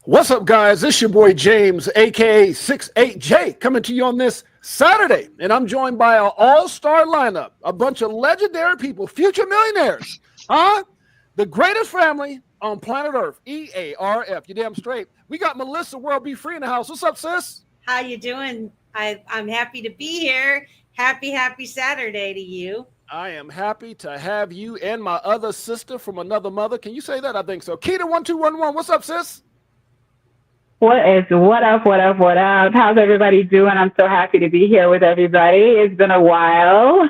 What's up, guys? It's your boy James, aka 68J, coming to you on this Saturday. And I'm joined by an all-star lineup, a bunch of legendary people, future millionaires. Huh? The greatest family on planet Earth, EARF. You damn straight. We got Melissa World Be Free in the house. What's up, sis? How you doing? I'm happy to be here. Happy Saturday to you. I am happy to have you and my other sister from another mother. Can you say that? I think so. Keita1211. What's up, sis? What up? How's everybody doing? I'm so happy to be here with everybody. It's been a while,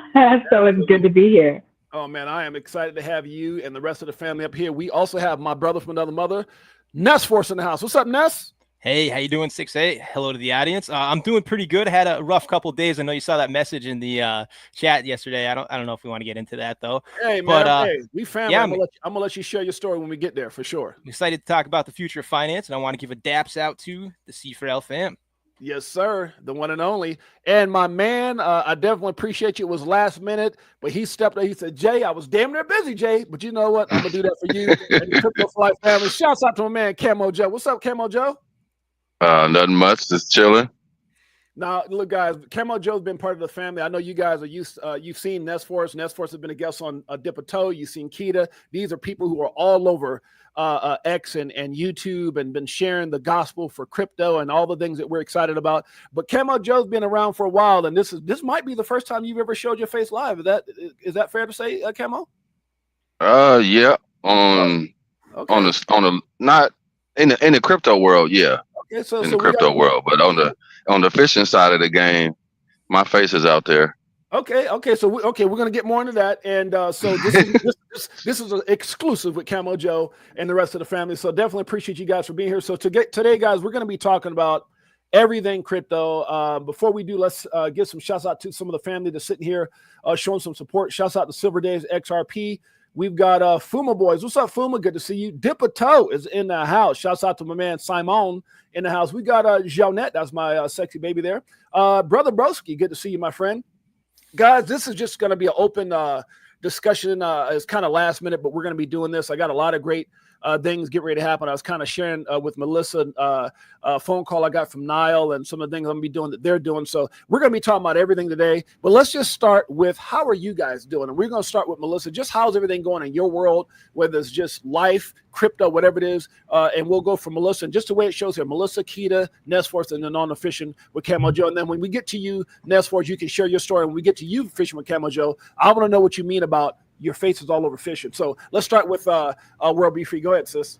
so it's good to be here. Oh, man, I am excited to have you and the rest of the family up here. We also have my brother from another mother, Ness Force, in the house. What's up, Ness? Hey, how you doing, 6'8"? Hello to the audience. I'm doing pretty good. I had a rough couple of days. I know you saw that message in the chat yesterday. I don't know if we want to get into that though. Hey, man, but, we family. Yeah, I'm gonna let you share your story when we get there for sure. I'm excited to talk about the future of finance, and I want to give a daps out to the C4L fam. Yes, sir, the one and only. And my man, I definitely appreciate you. It was last minute, but he stepped up. He said, Jay, I was damn near busy, Jay, but you know what? I'm gonna do that for you and the Crypto Fly family. Shouts out to my man, Camo Joe. What's up, Camo Joe? Nothing much, just chilling. Now, look, guys, Camo Joe's been part of the family. I know you guys are used. You've seen Ness Force. Ness Force has been a guest on VTHO. You've seen Keita. These are people who are all over X and YouTube and been sharing the gospel for crypto and all the things that we're excited about. But Camo Joe's been around for a while, and this might be the first time you've ever showed your face live. Is that fair to say, Camo? Yeah. On the not in the crypto world, yeah. Okay, in the crypto world, but on the fishing side of the game, my face is out there. Okay. So we're gonna get more into that, and so this is an exclusive with Camo Joe and the rest of the family. So definitely appreciate you guys for being here. So today, guys, we're gonna be talking about everything crypto. Before we do, let's give some shouts out to some of the family that's sitting here showing some support. Shouts out to Silver Days XRP. We've got Fuma Boys. What's up, Fuma? Good to see you. VTHO is in the house. Shouts out to my man Simon in the house. We got Jeanette. That's my sexy baby there. Brother Broski, good to see you, my friend. Guys, this is just going to be an open discussion. It's kind of last minute, but we're going to be doing this. I got a lot of great things get ready to happen. I was kind of sharing with Melissa a phone call I got from Niall and some of the things I'm going to be doing that they're doing. So we're going to be talking about everything today. But let's just start with how are you guys doing? And we're going to start with Melissa. Just how's everything going in your world, whether it's just life, crypto, whatever it is. And we'll go from Melissa. And just the way it shows here, Melissa, Keita, Ness Force, and then on the fishing with Camo Joe. And then when we get to you, Ness Force, you can share your story. And when we get to you fishing with Camo Joe, I want to know what you mean about your face is all over fishing. So let's start with World Be Free. Go ahead, sis.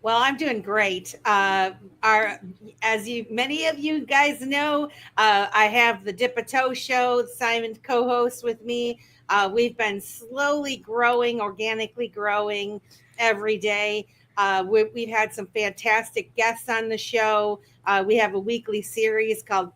Well, I'm doing great. Many of you guys know, I have the VTHO show. Simon co-hosts with me. We've been slowly growing, organically growing every day. We've had some fantastic guests on the show. We have a weekly series called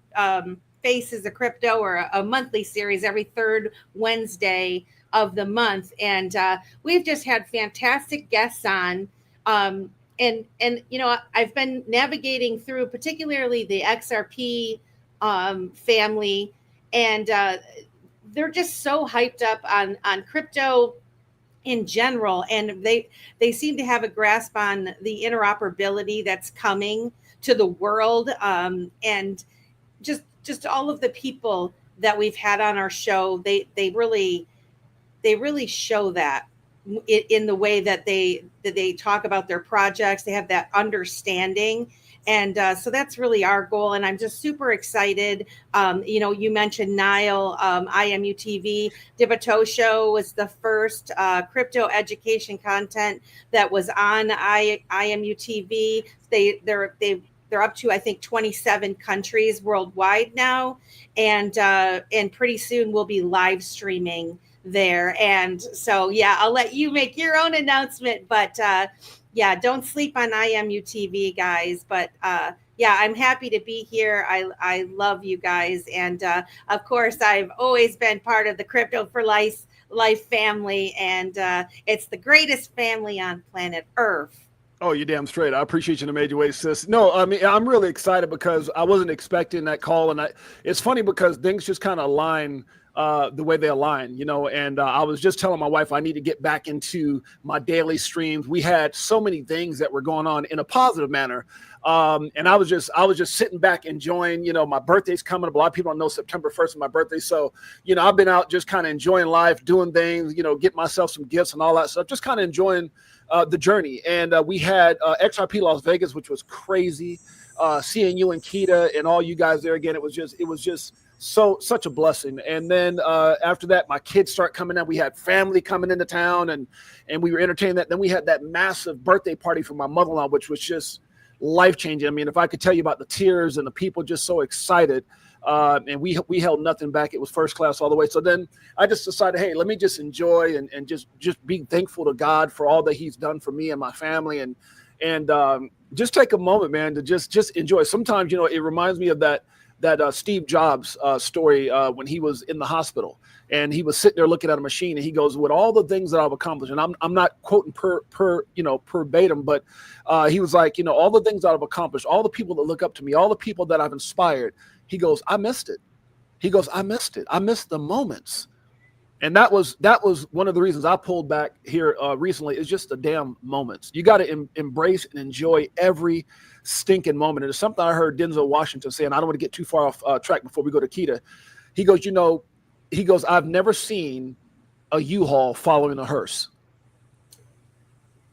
Faces of Crypto, or a monthly series every third Wednesday of the month, and we've just had fantastic guests on, and you know, I've been navigating through particularly the XRP family, and they're just so hyped up on crypto in general, and they seem to have a grasp on the interoperability that's coming to the world, and just all of the people that we've had on our show, they really show that in the way that they talk about their projects. They have that understanding. And so that's really our goal. And I'm just super excited. You know, you mentioned Niall, IMU TV. VTHO show was the first crypto education content that was on IMU TV. They're up to, I think, 27 countries worldwide now. And pretty soon we'll be live streaming there. And so, yeah, I'll let you make your own announcement, but yeah, don't sleep on IMU TV, guys. But yeah, I'm happy to be here. I love you guys. And of course, I've always been part of the Crypto for Life family. And it's the greatest family on planet Earth. Oh, you're damn straight. I appreciate you in a major way, sis. No, I mean, I'm really excited because I wasn't expecting that call. And it's funny because things just kind of align the way they align, and I was just telling my wife I need to get back into my daily streams. We had so many things that were going on in a positive manner. And I was just sitting back enjoying, my birthday's coming up. A lot of people don't know September 1st is my birthday. So, I've been out just kind of enjoying life, doing things, get myself some gifts and all that stuff, just kind of enjoying the journey. And we had XRP Las Vegas, which was crazy. Seeing you and Keita and all you guys there again, it was just such a blessing. And then after that, my kids start coming in. We had family coming into town, and we were entertaining that. Then we had that massive birthday party for my mother-in-law, which was just life-changing. I mean, if I could tell you about the tears and the people just so excited, and we held nothing back. It was first class all the way. So then I just decided, hey, let me just enjoy and just be thankful to God for all that He's done for me and my family, and just take a moment, man, to just enjoy. Sometimes, it reminds me of that Steve Jobs story when he was in the hospital and he was sitting there looking at a machine, and he goes, with all the things that I've accomplished, and I'm not quoting verbatim, but he was like, all the things that I've accomplished, all the people that look up to me, all the people that I've inspired, he goes, I missed it. He goes, I missed it. I missed the moments. And that was one of the reasons I pulled back here recently, is just the damn moments. You got to embrace and enjoy every stinking moment. And it's something I heard Denzel Washington say, and I don't want to get too far off track before we go to Keita. He goes, I've never seen a U-Haul following a hearse.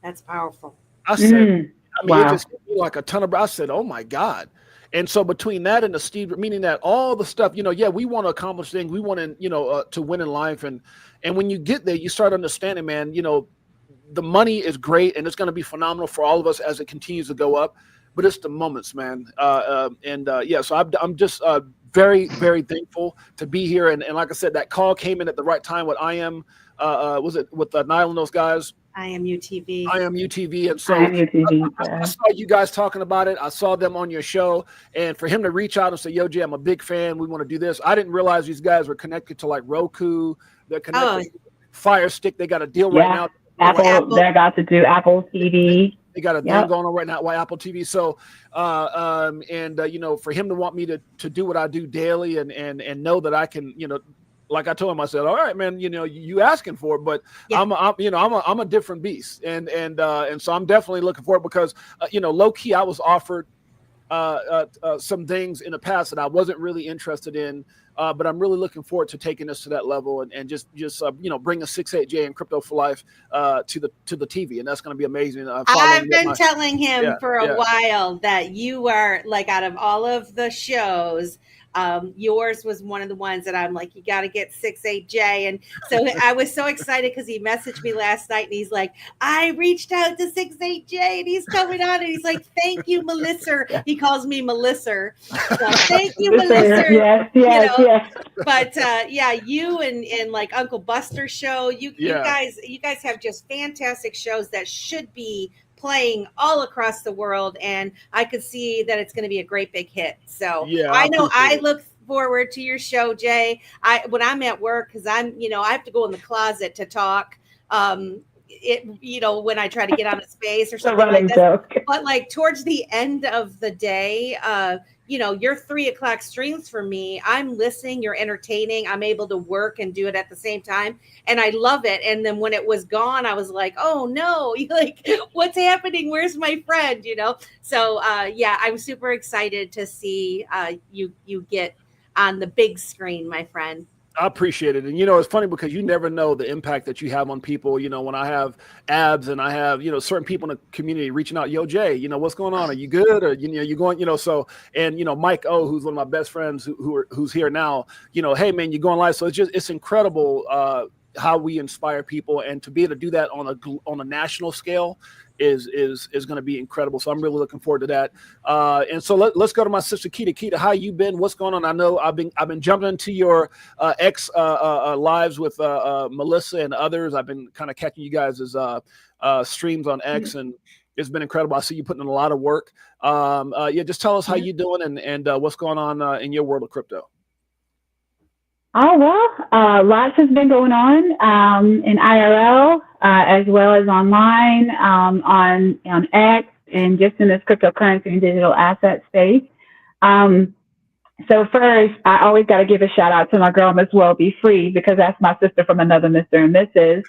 That's powerful. I said, wow. It just hit me like a ton of, I said, oh my God. And so between that and the Steve, meaning that all the stuff, we want to accomplish things. We want to, to win in life. And when you get there, you start understanding, man, the money is great and it's going to be phenomenal for all of us as it continues to go up, but it's the moments, man. So I'm just very, very thankful to be here. And like I said, that call came in at the right time. What I am, was it with Nile and those guys? I am UTV. And so I saw you guys talking about it. I saw them on your show, and for him to reach out and say, "Yo, Jay, I'm a big fan. We want to do this." I didn't realize these guys were connected to like Roku. They're connected to Fire Stick. They got a deal right now. Apple. They got to do Apple TV. They got a thing going on right now with Apple TV. So, for him to want me to do what I do daily and know that I can, like I told him, I said, all right, man, you asking for it, but I'm a different beast. And so I'm definitely looking for it because, low key, I was offered some things in the past that I wasn't really interested in. But I'm really looking forward to taking this to that level and just bring a 6-8J and Crypto for Life to the TV, and that's going to be amazing. I've been telling him for a while that you are, like, out of all of the shows, yours was one of the ones that I'm like, you got to get 6-8J. And so I was so excited because he messaged me last night and he's like, I reached out to 6-8J and he's coming on, and he's like, thank you, Melissa. He calls me Melissa. So thank you, Melissa. Yes. But you and like Uncle Buster's show, you guys have just fantastic shows that should be playing all across the world, and I could see that it's going to be a great big hit. So I look forward to your show, Jay. When I'm at work, because I have to go in the closet to talk. When I try to get on a space or something like that. But like towards the end of the day, your 3:00 streams for me, I'm listening, you're entertaining, I'm able to work and do it at the same time. And I love it. And then when it was gone, I was like, oh no, like what's happening? Where's my friend? So I'm super excited to see you get on the big screen, my friend. I appreciate it. And, it's funny because you never know the impact that you have on people. When I have abs and I have, certain people in the community reaching out, yo, Jay, what's going on? Are you good? Or, you going, so, and, Mike O, who's one of my best friends who's here now, hey man, you're going live. So it's incredible how we inspire people, and to be able to do that on a national scale is going to be incredible. So I'm really looking forward to that. And so let's go to my sister Keita. Keita, how you been? What's going on? I know I've been jumping into your X lives with Melissa and others. I've been kind of catching you guys' streams on X, and it's been incredible. I see you putting in a lot of work. Just tell us how you doing and what's going on in your world of crypto. Oh, well, lots has been going on in IRL as well as online, on X, and just in this cryptocurrency and digital asset space. Um, so first, I always got to give a shout out to my girl, Miss Will Be Free, because that's my sister from another Mr. and Mrs.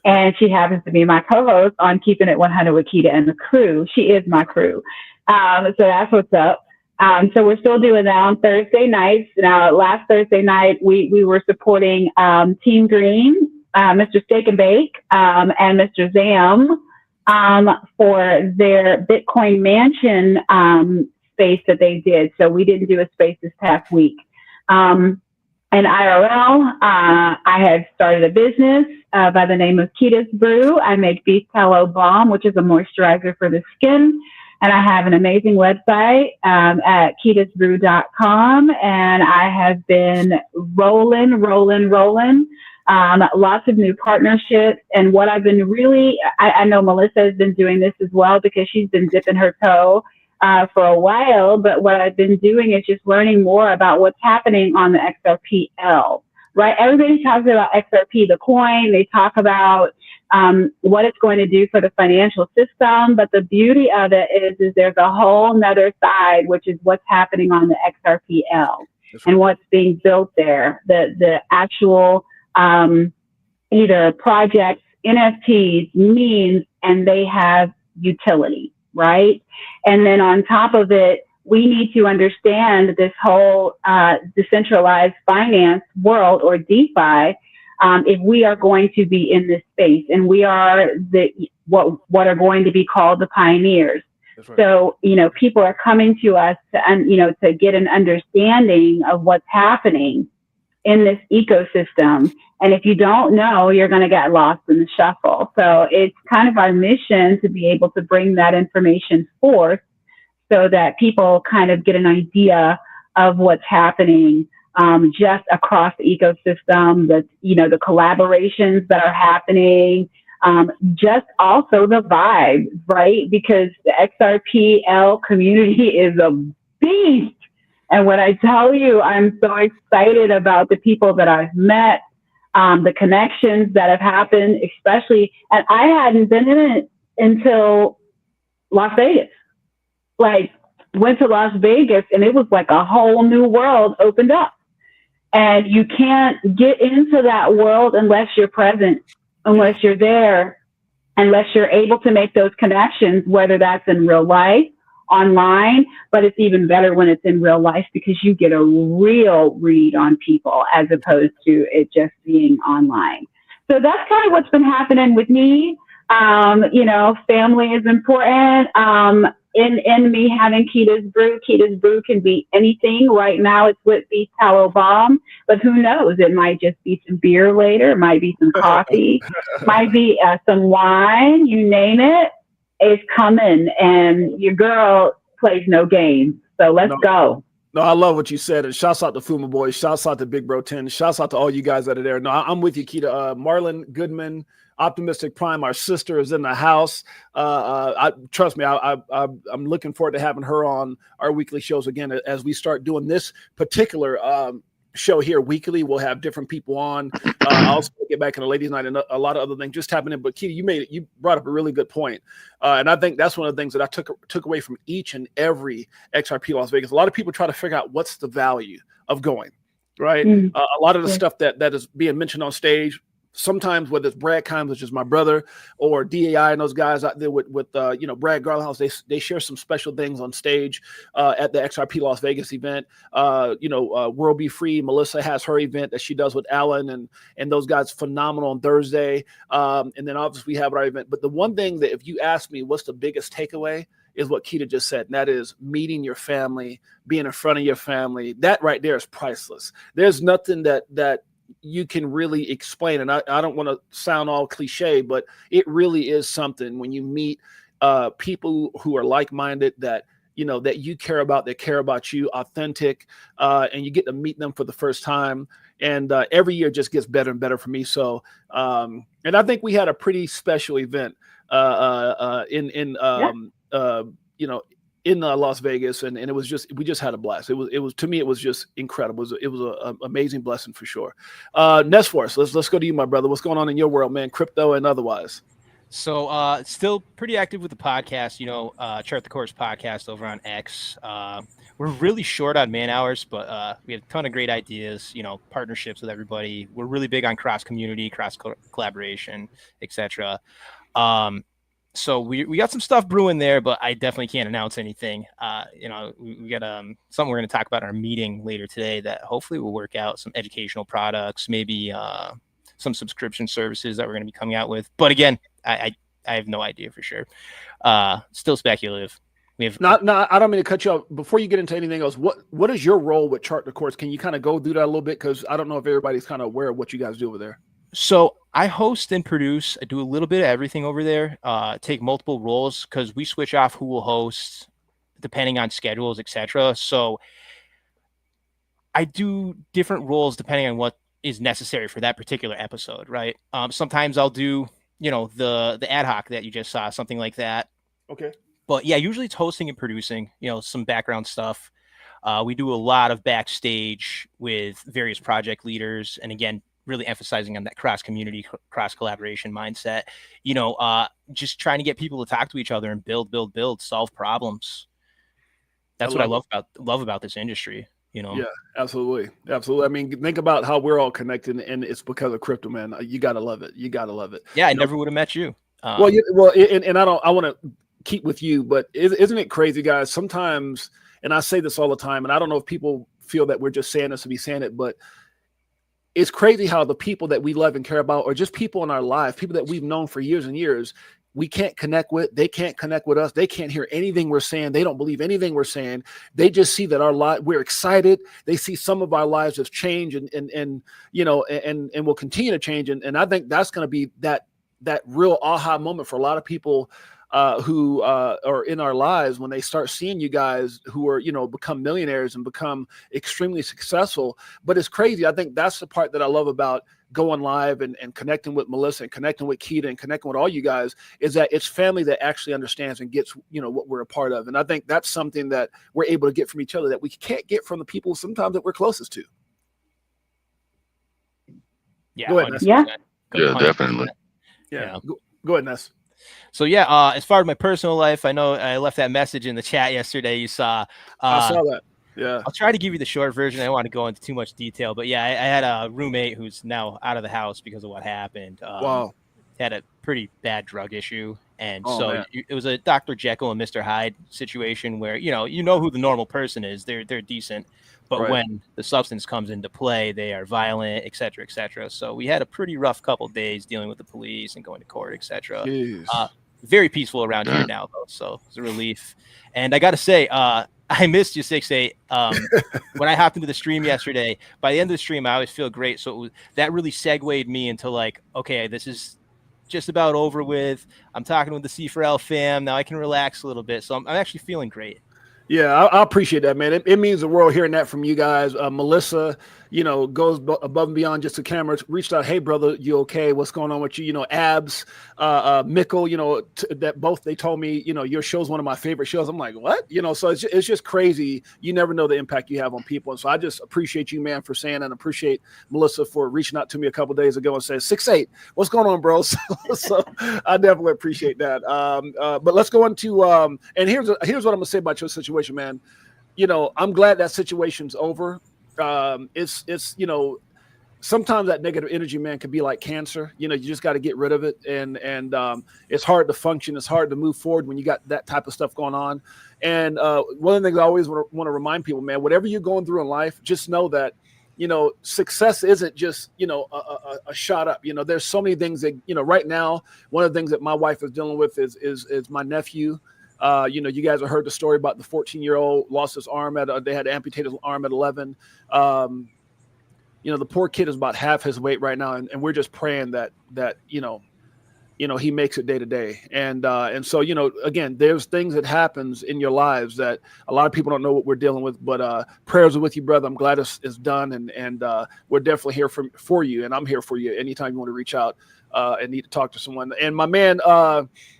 And she happens to be my co-host on Keeping It 100 with Keita and the crew. She is my crew. So that's what's up. So we're still doing that on Thursday nights. Now, last Thursday night, we were supporting Team Green, Mr. Steak and Bake, and Mr. Zam for their Bitcoin Mansion space that they did. So we didn't do a space this past week. In IRL, I had started a business by the name of Keita's Brew. I make VTHO Balm, which is a moisturizer for the skin. And I have an amazing website at ketasbrew.com. And I have been rolling. Lots of new partnerships. And what I've been I know Melissa has been doing this as well because she's been dipping her toe for a while. But what I've been doing is just learning more about what's happening on the XRPL, right? Everybody talks about XRP, the coin. They talk about what it's going to do for the financial system. But the beauty of it is there's a whole nother side, which is what's happening on the XRPL and what's being built there. The actual either projects, NFTs, memes, and they have utility, right? And then on top of it, we need to understand this whole decentralized finance world, or DeFi, if we are going to be in this space, and we are what are going to be called the pioneers. Right. So, people are coming to us to get an understanding of what's happening in this ecosystem. And if you don't know, you're going to get lost in the shuffle. So it's kind of our mission to be able to bring that information forth so that people kind of get an idea of what's happening just across the ecosystem, the collaborations that are happening, just also the vibe, right? Because the XRPL community is a beast. And when I tell you, I'm so excited about the people that I've met, the connections that have happened, especially, and I hadn't been in it until Las Vegas. Like, went to Las Vegas and it was like a whole new world opened up. And you can't get into that world unless you're present, unless you're there, unless you're able to make those connections, whether that's in real life, online, but it's even better when it's in real life because you get a real read on people as opposed to it just being online. So that's kind of what's been happening with me. Family is important. In me having Keita's Brew can be anything. Right now it's with beef tallow bomb, but who knows? It might just be some beer later. It might be some coffee, might be some wine, you name it. It's coming, and your girl plays no games. So let's go. No, I love what you said. And shouts out to Fuma Boys. Shouts out to Big Bro 10. Shouts out to all you guys that are there. No, I'm with you, Keita. Marlon Goodman, Optimistic Prime, our sister, is in the house. Trust me, I'm looking forward to having her on our weekly shows again as we start doing this particular show here weekly. We'll have different people on. I'll also get back in the ladies' night and a lot of other things just happening. But Keita, you brought up a really good point. And I think that's one of the things that I took away from each and every XRP Las Vegas. A lot of people try to figure out what's the value of going, right? A lot of the stuff that is being mentioned on stage, sometimes whether it's Brad Kimes, which is my brother, or DAI and those guys out there with Brad Garlandhouse, they share some special things on stage at the XRP Las Vegas event. World Be Free, Melissa has her event that she does with Alan and those guys, phenomenal on Thursday. And then obviously we have our event. But the one thing that if you ask me what's the biggest takeaway is what Keita just said, and that is meeting your family, being in front of your family. That right there is priceless. There's nothing that you can really explain. And I don't want to sound all cliche, but it really is something when you meet people who are like-minded, that you care about, that care about you, authentic, and you get to meet them for the first time. And every year just gets better and better for me. So, and I think we had a pretty special event in in Las Vegas, and it was we just had a blast. It was to me, it was just incredible. It was an amazing blessing for sure. Nesforce, let's go to you, my brother. What's going on in your world, man? Crypto and otherwise. So still pretty active with the podcast, Chart the Course podcast over on X. We're really short on man hours, but we have a ton of great ideas, partnerships with everybody. We're really big on cross community, cross collaboration, etc. So we got some stuff brewing there, but I definitely can't announce anything. We got something we're going to talk about in our meeting later today that hopefully will work out, some educational products, maybe some subscription services that we're going to be coming out with. But again, I have no idea for sure. Still speculative. We have I don't mean to cut you off. Before you get into anything else, what is your role with Chart the Course? Can you kind of go through that a little bit? Because I don't know if everybody's kind of aware of what you guys do over there. So I host and produce. I do a little bit of everything over there. Take multiple roles because we switch off who will host depending on schedules, etc. So I do different roles depending on what is necessary for that particular episode, right? Sometimes I'll do, the ad hoc that you just saw, something like that. Okay. But yeah, usually it's hosting and producing, some background stuff. We do a lot of backstage with various project leaders, and again, really emphasizing on that cross community, cross collaboration mindset. Just trying to get people to talk to each other and build, solve problems. That's what I love about this industry. Yeah, absolutely. I mean, think about how we're all connected, and it's because of crypto, man. You gotta love it. Yeah, I never would have met you. And I want to keep with you, but isn't it crazy, guys? Sometimes, and I say this all the time, and I don't know if people feel that we're just saying this to be saying it, but it's crazy how the people that we love and care about, or just people in our life, people that we've known for years and years, we can't connect with. They can't connect with us. They can't hear anything we're saying. They don't believe anything we're saying. They just see that we're excited. They see some of our lives have changed and will continue to change. And I think that's going to be that real aha moment for a lot of people who are in our lives when they start seeing you guys who are, become millionaires and become extremely successful. But it's crazy. I think that's the part that I love about going live and connecting with Melissa and connecting with Keita and connecting with all you guys, is that it's family that actually understands and gets, what we're a part of. And I think that's something that we're able to get from each other that we can't get from the people sometimes that we're closest to. Yeah. Go ahead, Ness. Yeah. Definitely. Yeah. Go ahead, Ness. So yeah, as far as my personal life, I know I left that message in the chat yesterday. You saw. I saw that. Yeah. I'll try to give you the short version. I don't want to go into too much detail, but yeah, I had a roommate who's now out of the house because of what happened. Wow. Had a pretty bad drug issue. And man. It was a Dr. Jekyll and Mr. Hyde situation where, you know who the normal person is. They're decent. But Right. when the substance comes into play, they are violent, et cetera, et cetera. So we had a pretty rough couple of days dealing with the police and going to court, et cetera. Very peaceful around here now, though. So it's a relief. And I got to say, I missed you, 6'8". When I hopped into the stream yesterday, by the end of the stream, I always feel great. So that really segued me into like, okay, this is just about over with. I'm talking with the C4L fam. Now I can relax a little bit. So I'm actually feeling great. Yeah, I appreciate that, man. It means the world hearing that from you guys. Melissa, goes above and beyond just the cameras. Reached out, hey, brother, you okay? What's going on with you? Abs, Mickle, that both they told me, your show's one of my favorite shows. I'm like, what? So it's just crazy. You never know the impact you have on people. And so I just appreciate you, man, for saying, and appreciate Melissa for reaching out to me a couple of days ago and saying, 6'8", what's going on, bro? So I definitely appreciate that. But let's go into and here's what I'm gonna say about your situation, man. I'm glad that situation's over. It's sometimes that negative energy, man, can be like cancer. You just got to get rid of it, and it's hard to function. It's hard to move forward when you got that type of stuff going on. And one of the things I always want to remind people, man, whatever you're going through in life, just know that success isn't just a shot up. There's so many things that right now. One of the things that my wife is dealing with is my nephew. You guys have heard the story about the 14-year-old lost his arm they had to amputate his arm at 11. The poor kid is about half his weight right now. And we're just praying that he makes it day to day. And so, again, there's things that happens in your lives that a lot of people don't know what we're dealing with, but prayers are with you, brother. I'm glad it's done. And we're definitely here for you. And I'm here for you anytime you want to reach out and need to talk to someone. And my man,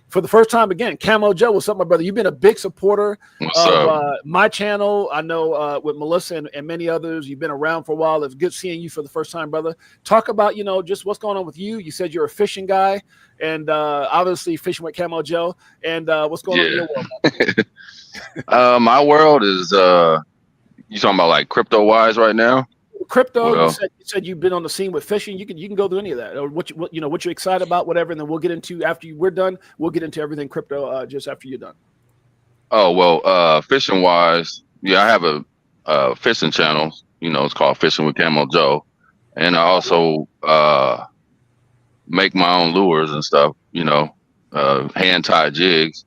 for the first time again, Camo Joe, what's up, my brother? You've been a big supporter What's of up? my channel. I know with Melissa and many others, you've been around for a while. It's good seeing you for the first time, brother. Talk about, just what's going on with you. You said you're a fishing guy, and obviously fishing with Camo Joe. And what's going on in your world? My world is you talking about like crypto wise right now? Crypto. Well, You said you've been on the scene with fishing. You can go through any of that, or what you're excited about, whatever, and then we'll get into we're done. We'll get into everything crypto just after you're done. oh well, fishing wise, yeah, I have a fishing channel. It's called Fishing with Camo Joe, and I also make my own lures and stuff. Hand tied jigs.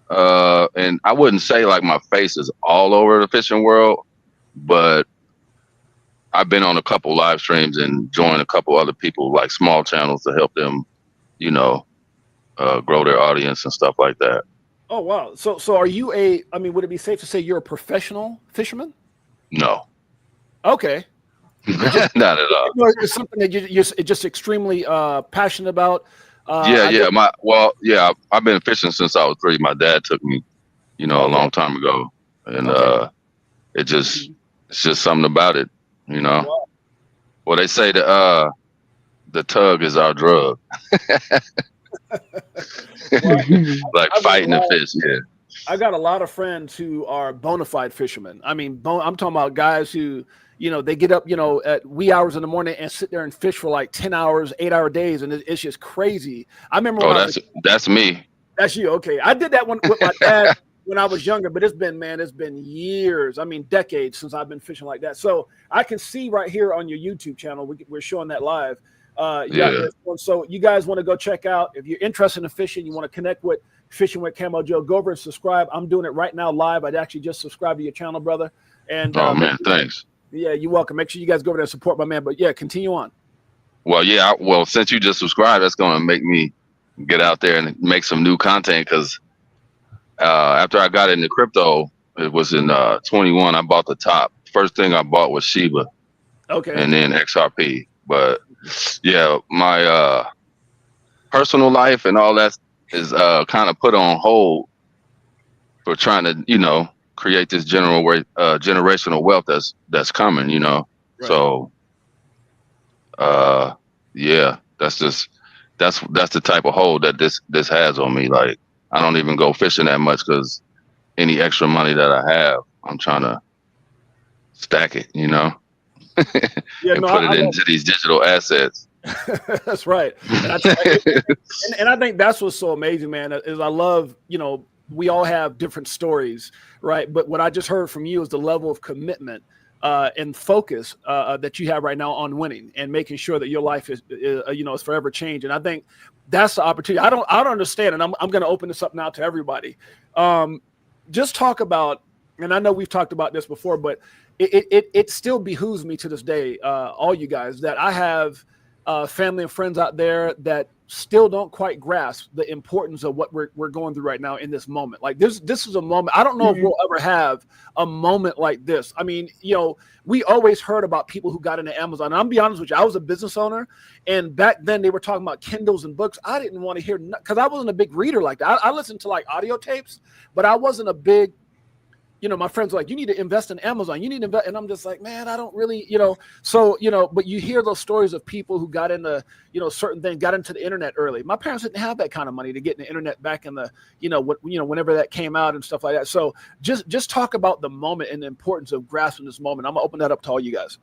And I wouldn't say like my face is all over the fishing world, but I've been on a couple live streams and joined a couple other people, like small channels, to help them, grow their audience and stuff like that. Oh wow! So are you would it be safe to say you're a professional fisherman? No, Okay, not at all. it's something that you're just extremely passionate about. I've been fishing since I was 3. My dad took me, a long time ago, and it's just something about it, Wow. Well, they say the tug is our drug. Like fighting the fish, yeah. I got a lot of friends who are bona fide fishermen. I mean, I'm talking about guys who, they get up, at wee hours in the morning and sit there and fish for like 10 hours, 8-hour days. And it's just crazy. I remember. That's me. That's you. Okay. I did that one with my dad when I was younger, but it's been years. I mean, decades since I've been fishing like that. So I can see right here on your YouTube channel, we're showing that live. So you guys want to go check out, if you're interested in fishing, you want to connect with Fishing with Camo Joe, go over and subscribe. I'm doing it right now live. I'd actually just subscribe to your channel, brother. And man, thanks. Yeah, you're welcome. Make sure you guys go over there and support my man. But yeah, continue on. Well, yeah. Well, since you just subscribed, that's going to make me get out there and make some new content, because after I got into crypto, it was in 21. I bought the top. First thing I bought was Shiba. Okay. And then XRP. But yeah, my personal life and all that is kind of put on hold for trying to, create this generational wealth that's coming, Right. So yeah, that's the type of hold that this has on me. Like, I don't even go fishing that much, because any extra money that I have, I'm trying to stack it, and put it into these digital assets. That's right. And I think that's what's so amazing, man, is I love, we all have different stories, right? But what I just heard from you is the level of commitment and focus that you have right now on winning and making sure that your life is forever changed. And I think that's the opportunity. I don't understand. And I'm going to open this up now to everybody. Just talk about, and I know we've talked about this before, but it still behooves me to this day, all you guys, that I have family and friends out there that still don't quite grasp the importance of what we're going through right now in this moment. Like this is a moment. I don't know if we'll ever have a moment like this. I mean, we always heard about people who got into Amazon. And I'm be honest with you, I was a business owner, and back then they were talking about Kindles and books. I didn't want to hear, because I wasn't a big reader like that. I listened to like audio tapes, but I wasn't a big, my friends were like, you need to invest in Amazon. You need to invest. And I'm just like, man, I don't really, but you hear those stories of people who got into, certain things, got into the internet early. My parents didn't have that kind of money to get in the internet back in the, whenever that came out and stuff like that. So just talk about the moment and the importance of grasping this moment. I'm gonna open that up to all you guys.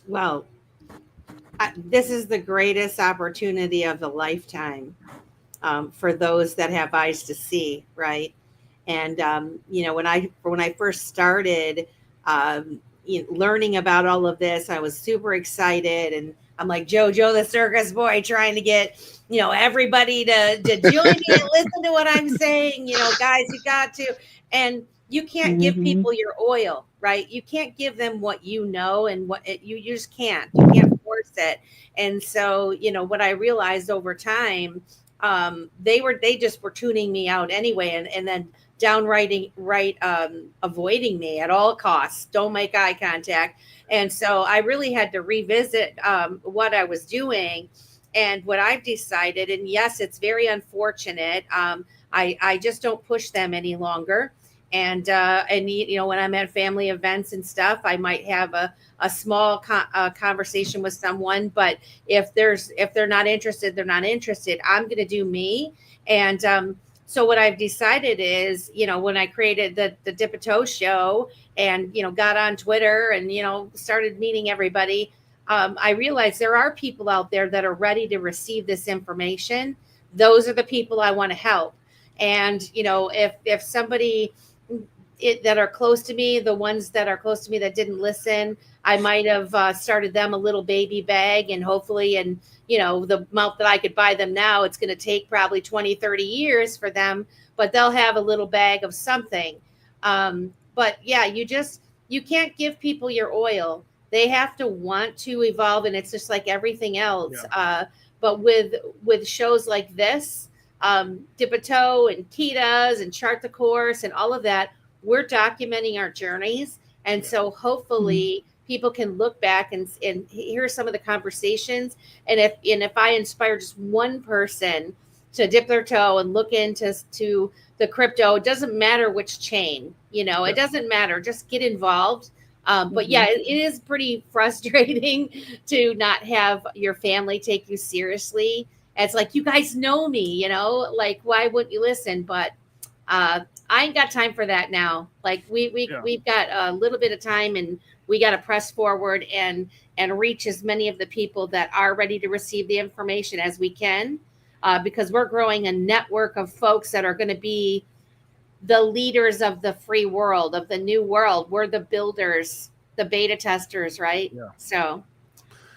Well, this is the greatest opportunity of the lifetime for those that have eyes to see, right? And when I first started learning about all of this, I was super excited, and I'm like Jojo the circus boy, trying to get everybody to join me and listen to what I'm saying. Guys, you got to, and you can't give people your oil, right? You can't give them what you know, and you just can't. You can't force it. And so what I realized over time, they just were tuning me out anyway, and then downright avoiding me at all costs. Don't make eye contact. And so I really had to revisit what I was doing. And what I've decided, and yes, it's very unfortunate, I just don't push them any longer. And when I'm at family events and stuff, I might have a small conversation with someone. But if they're not interested, they're not interested. I'm going to do me. And so what I've decided is, when I created the VTHO show and, got on Twitter and, started meeting everybody, I realized there are people out there that are ready to receive this information. Those are the people I want to help. And, if somebody that are close to me, the ones that are close to me that didn't listen, I might have started them a little baby bag, and hopefully, and the amount that I could buy them now, it's going to take probably 20, 30 years for them, but they'll have a little bag of something. But yeah, you can't give people your oil. They have to want to evolve, and it's just like everything else. Yeah. But with shows like this, VTHO and Kita's and Chart the Course and all of that, we're documenting our journeys. And so hopefully people can look back and hear some of the conversations. And if I inspire just one person to dip their toe and look into the crypto, it doesn't matter which chain, it doesn't matter, just get involved. But yeah, it is pretty frustrating to not have your family take you seriously. It's like, you guys know me, like, why wouldn't you listen? But I ain't got time for that now. Like we've got a little bit of time, and we got to press forward and reach as many of the people that are ready to receive the information as we can, because we're growing a network of folks that are going to be the leaders of the free world, of the new world. We're the builders, the beta testers, right? Yeah. So.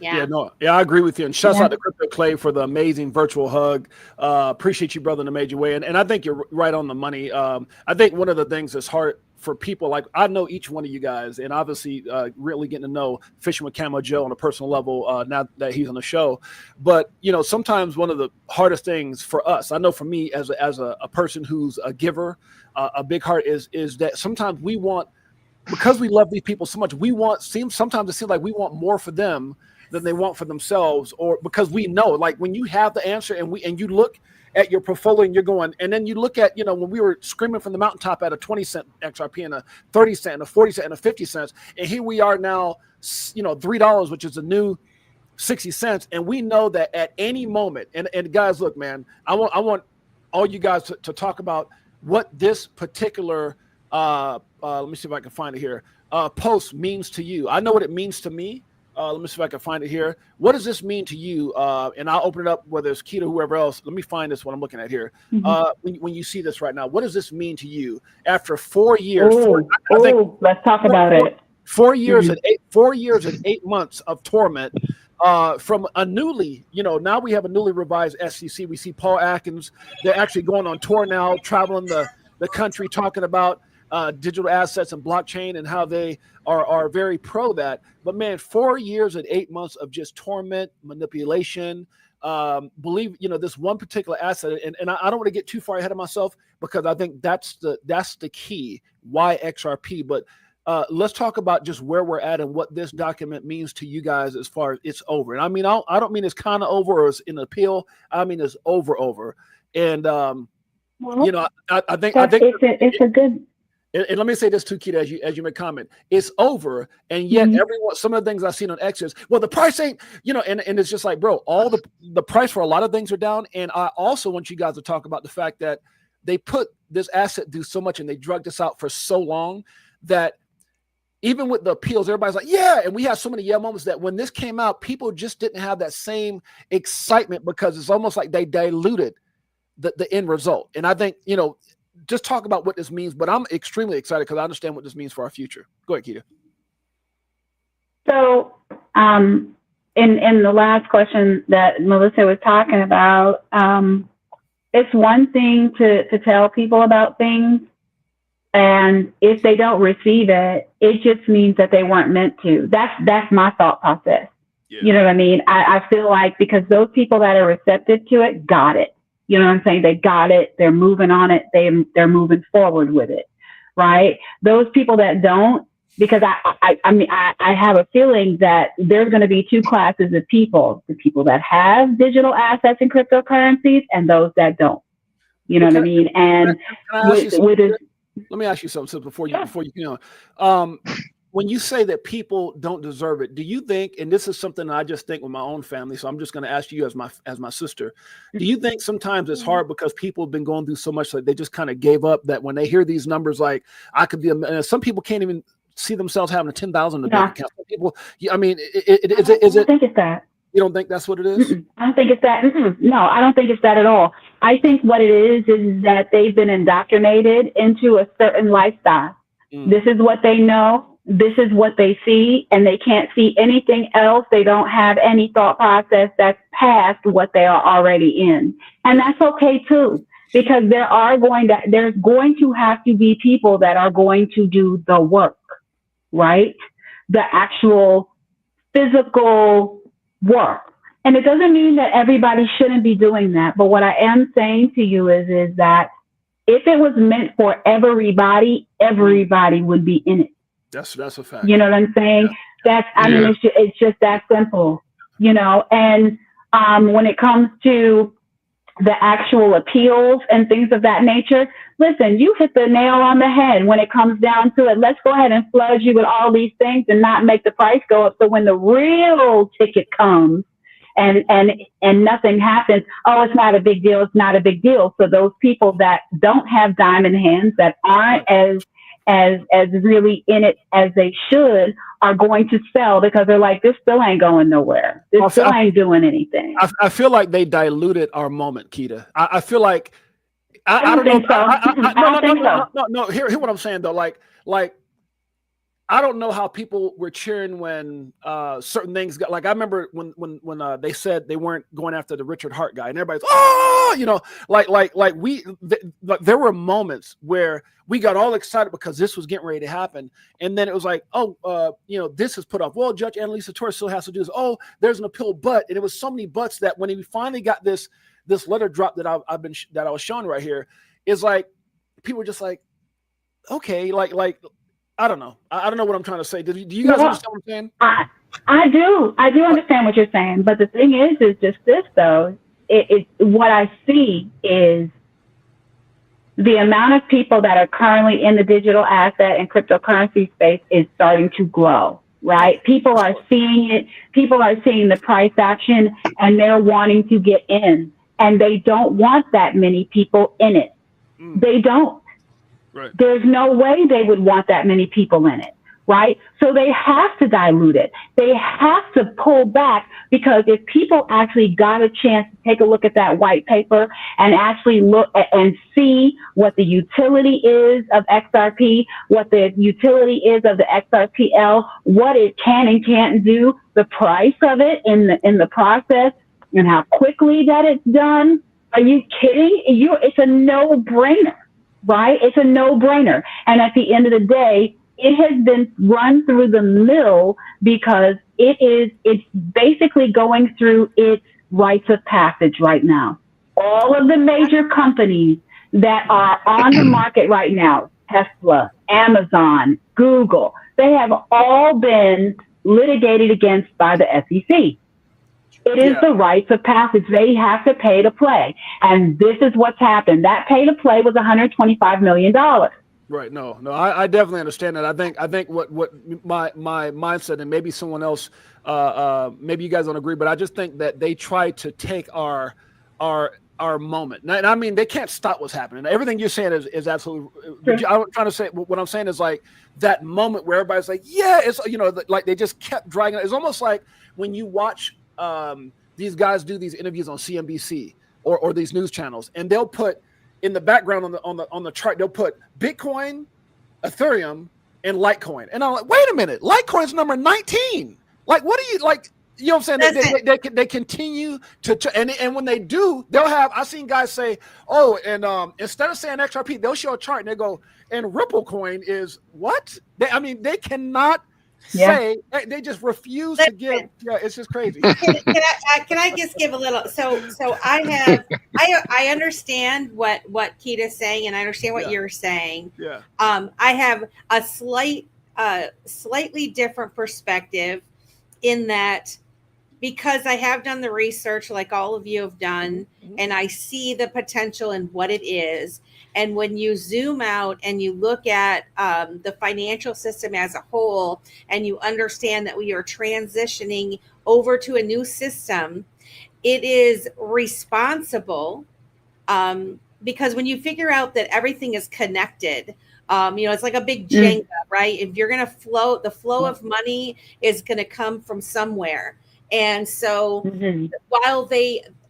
Yeah, I agree with you. And shouts out to Crypto Clay for the amazing virtual hug. Appreciate you, brother, in a major way. And I think you're right on the money. I think one of the things that's hard for people, like I know each one of you guys, and obviously really getting to know Fishing with Camo Joe on a personal level now that he's on the show. But, sometimes one of the hardest things for us, I know for me as a person who's a giver, a big heart is that sometimes we want, because we love these people so much, sometimes it seems like we want more for them than they want for themselves, or because we know, like when you have the answer and you look at your portfolio and you're going, and then you look at, when we were screaming from the mountaintop at a 20 cent XRP and a 30 cent and a 40 cent and a 50 cents. And here we are now, $3, which is a new 60 cents. And we know that at any moment, and guys, look, man, I want all you guys to talk about what this particular, let me see if I can find it here, post means to you. I know what it means to me. Let me see if I can find it here. What does this mean to you? And I'll open it up, whether it's Keita, whoever else. Let me find this, what I'm looking at here. When you see this right now, what does this mean to you after 4 years? Let's talk about it. 4 years and 8 months of torment from a newly, now we have a newly revised SEC. We see Paul Atkins. They're actually going on tour now, traveling the country, talking about digital assets and blockchain and how they are very pro that. But man, 4 years and 8 months of just torment, manipulation, believe, this one particular asset. And I don't want to get too far ahead of myself, because I think that's the key. Why XRP? But let's talk about just where we're at and what this document means to you guys as far as it's over. And I mean, I don't mean it's kind of over or it's in appeal. I mean, it's over. And, I think it's a good. And let me say this too, Keita, as you may comment, it's over, and yet some of the things I've seen on X is, well, the price ain't, and it's just like, bro, all the price for a lot of things are down. And I also want you guys to talk about the fact that they put this asset through so much, and they drugged us out for so long that even with the appeals, everybody's like, yeah, and we had so many moments that when this came out, people just didn't have that same excitement, because it's almost like they diluted the end result. And I think, just talk about what this means, but I'm extremely excited because I understand what this means for our future. Go ahead, Keita. So, in the last question that Melissa was talking about, it's one thing to tell people about things, and if they don't receive it, it just means that they weren't meant to. That's my thought process. Yeah. You know what I mean? I feel like because those people that are receptive to it got it. You know what I'm saying? They got it. They're moving on it. They're moving forward with it, right? Those people that don't, because I have a feeling that there's going to be two classes of people: the people that have digital assets and cryptocurrencies, and those that don't. You know what I mean? And let me ask you something before you when you say that people don't deserve it, do you think, and this is something I just think with my own family, so I'm just going to ask you as my sister, do you think sometimes it's hard because people have been going through so much that they just kind of gave up, that when they hear these numbers, like I could be, some people can't even see themselves having a 10,000 in the bank account. Some people, I mean, is it? I think it's that. You don't think that's what it is? I don't think it's that. No, I don't think it's that at all. I think what it is that they've been indoctrinated into a certain lifestyle. This is what they know. This is what they see, and they can't see anything else. They don't have any thought process that's past what they are already in. And that's okay too, because there's going to have to be people that are going to do the work, right? The actual physical work. And it doesn't mean that everybody shouldn't be doing that. But what I am saying to you is that if it was meant for everybody would be in it. That's a fact. You know what I'm saying? Yeah. Mean, it's just that simple, you know. And when it comes to the actual appeals and things of that nature, listen, you hit the nail on the head when it comes down to it. Let's go ahead and flood you with all these things and not make the price go up. So when the real ticket comes and nothing happens, oh, it's not a big deal. It's not a big deal. So those people that don't have diamond hands, that aren't as really in it as they should, are going to sell because they're like, this still ain't going nowhere. This still ain't doing anything. I feel like they diluted our moment, Keita. I feel like I don't think so. No. Hear what I'm saying though. Like I don't know how people were cheering when certain things got, like I remember when they said they weren't going after the Richard Hart guy, and everybody's you know, there were moments where we got all excited because this was getting ready to happen, and then it was like, you know, this is put off. Well, Judge Annalisa Torres still has to do this. Oh, there's an appeal, but, and it was so many buts that when he finally got this letter drop that I was showing right here, is like people were just like, okay, like. I don't know. I don't know what I'm trying to say. Do you guys understand what I'm saying? I do understand what you're saying. But the thing is just this, though. What I see is the amount of people that are currently in the digital asset and cryptocurrency space is starting to grow, right? People are seeing it. People are seeing the price action, and they're wanting to get in. And they don't want that many people in it. They don't. Right. There's no way they would want that many people in it, right? So they have to dilute it. They have to pull back, because if people actually got a chance to take a look at that white paper and actually look and see what the utility is of XRP, what the utility is of the XRPL, what it can and can't do, the price of it in the process, and how quickly that it's done. Are you kidding? It's a no-brainer. Right? It's a no-brainer. And at the end of the day, it has been run through the mill because it's basically going through its rites of passage right now. All of the major companies that are on the market right now, Tesla, Amazon, Google, they have all been litigated against by the SEC. It is the rites of passage. They have to pay to play. And this is what's happened. That pay to play was $125 million. Right. No, I definitely understand that. I think what my mindset, and maybe someone else, maybe you guys don't agree, but I just think that they try to take our moment. And I mean, they can't stop what's happening. Everything you're saying is absolutely, sure. I'm trying to say, what I'm saying is like that moment where everybody's like, yeah, it's, you know, like they just kept dragging it. It's almost like when you watch these guys do these interviews on CNBC or these news channels, and they'll put in the background on the chart, they'll put Bitcoin, Ethereum, and Litecoin, and I'm like, wait a minute, Litecoin's number 19. Like, what are you like? You know what I'm saying? They continue to and when they do, they'll have. I've seen guys say, oh, and instead of saying XRP, they'll show a chart and they go, and Ripple coin is what? They cannot. Say they just refuse to give. Yeah, it's just crazy. Can I just give a little? So I understand what Keita's saying, and I understand what you're saying. Yeah. I have a slight a slightly different perspective in that, because I have done the research like all of you have done, and I see the potential in what it is. And when you zoom out and you look at the financial system as a whole, and you understand that we are transitioning over to a new system, it is responsible, because when you figure out that everything is connected, it's like a big Jenga, right? If you're going to flow, the flow of money is going to come from somewhere. And so while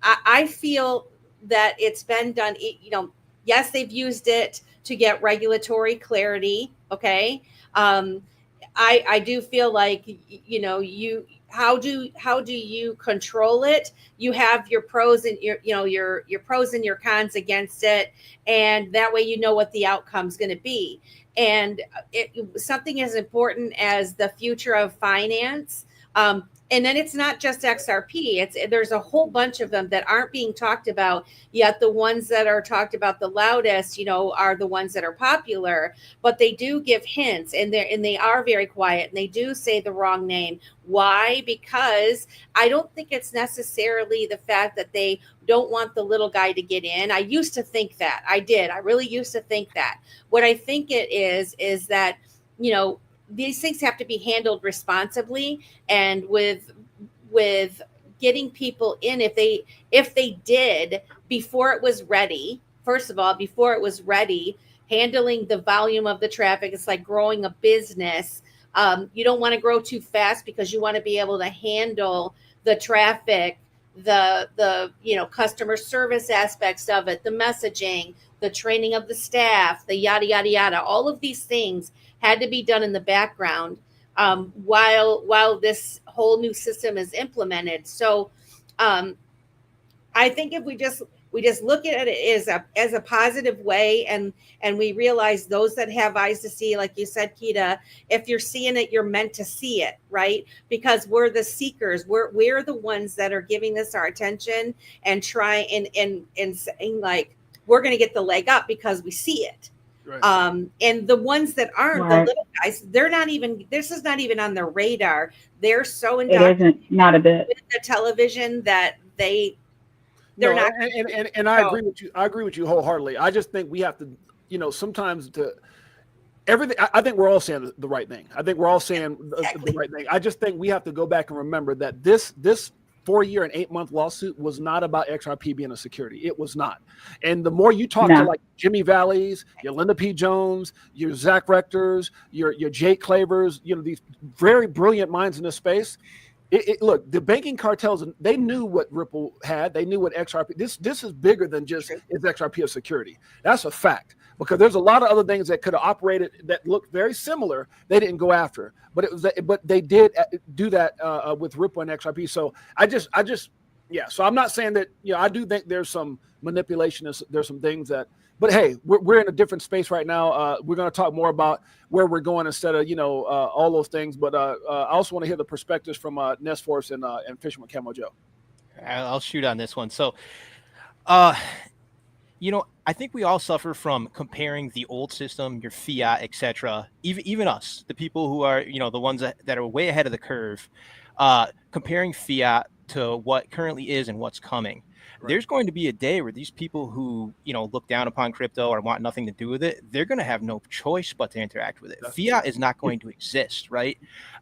I feel that it's been done, yes, they've used it to get regulatory clarity. Okay. I do feel like, how do you control it? You have your pros and your pros and your cons against it, and that way you know what the outcome's going to be. And something as important as the future of finance. And then it's not just XRP. There's a whole bunch of them that aren't being talked about yet. The ones that are talked about the loudest, are the ones that are popular. But they do give hints, and they are very quiet, and they do say the wrong name. Why? Because I don't think it's necessarily the fact that they don't want the little guy to get in. I used to think that. I did. I really used to think that. What I think it is that, these things have to be handled responsibly, and with getting people in, if they did before it was ready. First of all, before it was ready, handling the volume of the traffic, it's like growing a business. You don't want to grow too fast, because you want to be able to handle the traffic, the customer service aspects of it, the messaging, the training of the staff, the yada yada yada. All of these things had to be done in the background, while this whole new system is implemented. So I think if we just look at it as a positive way, and we realize those that have eyes to see, like you said, Keita, if you're seeing it, you're meant to see it, right? Because we're the seekers. We're the ones that are giving this our attention and try and saying, like, we're going to get the leg up because we see it. Right. And the ones that aren't, the little guys, this is not even on their radar. They're so indoctrinated not a bit with the television that they're not. And I agree with you. I agree with you wholeheartedly. I just think we have to, sometimes everything. I think we're all saying the right thing. I think we're all saying the right thing. I just think we have to go back and remember that this 4-year and 8-month lawsuit was not about XRP being a security. It was not. And the more you talk to like Jimmy Valleys, your Linda P. Jones, your Zach Rectors, your Jake Clavers, these very brilliant minds in this space. Look, the banking cartels, they knew what Ripple had. They knew what XRP. This is bigger than just is XRP a security. That's a fact, because there's a lot of other things that could have operated that looked very similar. They didn't go after, but they did do that with Ripple and XRP. So I just So I'm not saying that I do think there's some manipulation. There's some things that. But hey, we're in a different space right now. We're going to talk more about where we're going instead of all those things. But I also want to hear the perspectives from Nest Force and Fishing with Camo Joe. I'll shoot on this one. So, I think we all suffer from comparing the old system, your fiat, etc. Even us, the people who are the ones that are way ahead of the curve, comparing fiat to what currently is and what's coming. Right. There's going to be a day where these people who, look down upon crypto or want nothing to do with it, they're going to have no choice but to interact with it. Fiat is not going to exist, right?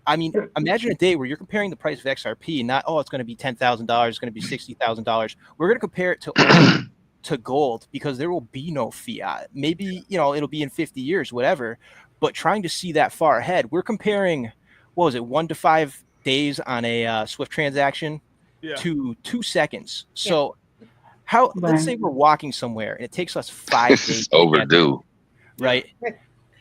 I mean, imagine a day where you're comparing the price of XRP, not, it's going to be $10,000, it's going to be $60,000. We're going to compare it to gold, because there will be no fiat. Maybe, it'll be in 50 years, whatever. But trying to see that far ahead, we're comparing, 1 to 5 days on a Swift transaction to 2 seconds. So let's say we're walking somewhere and it takes us 5 days. Overdue. Right.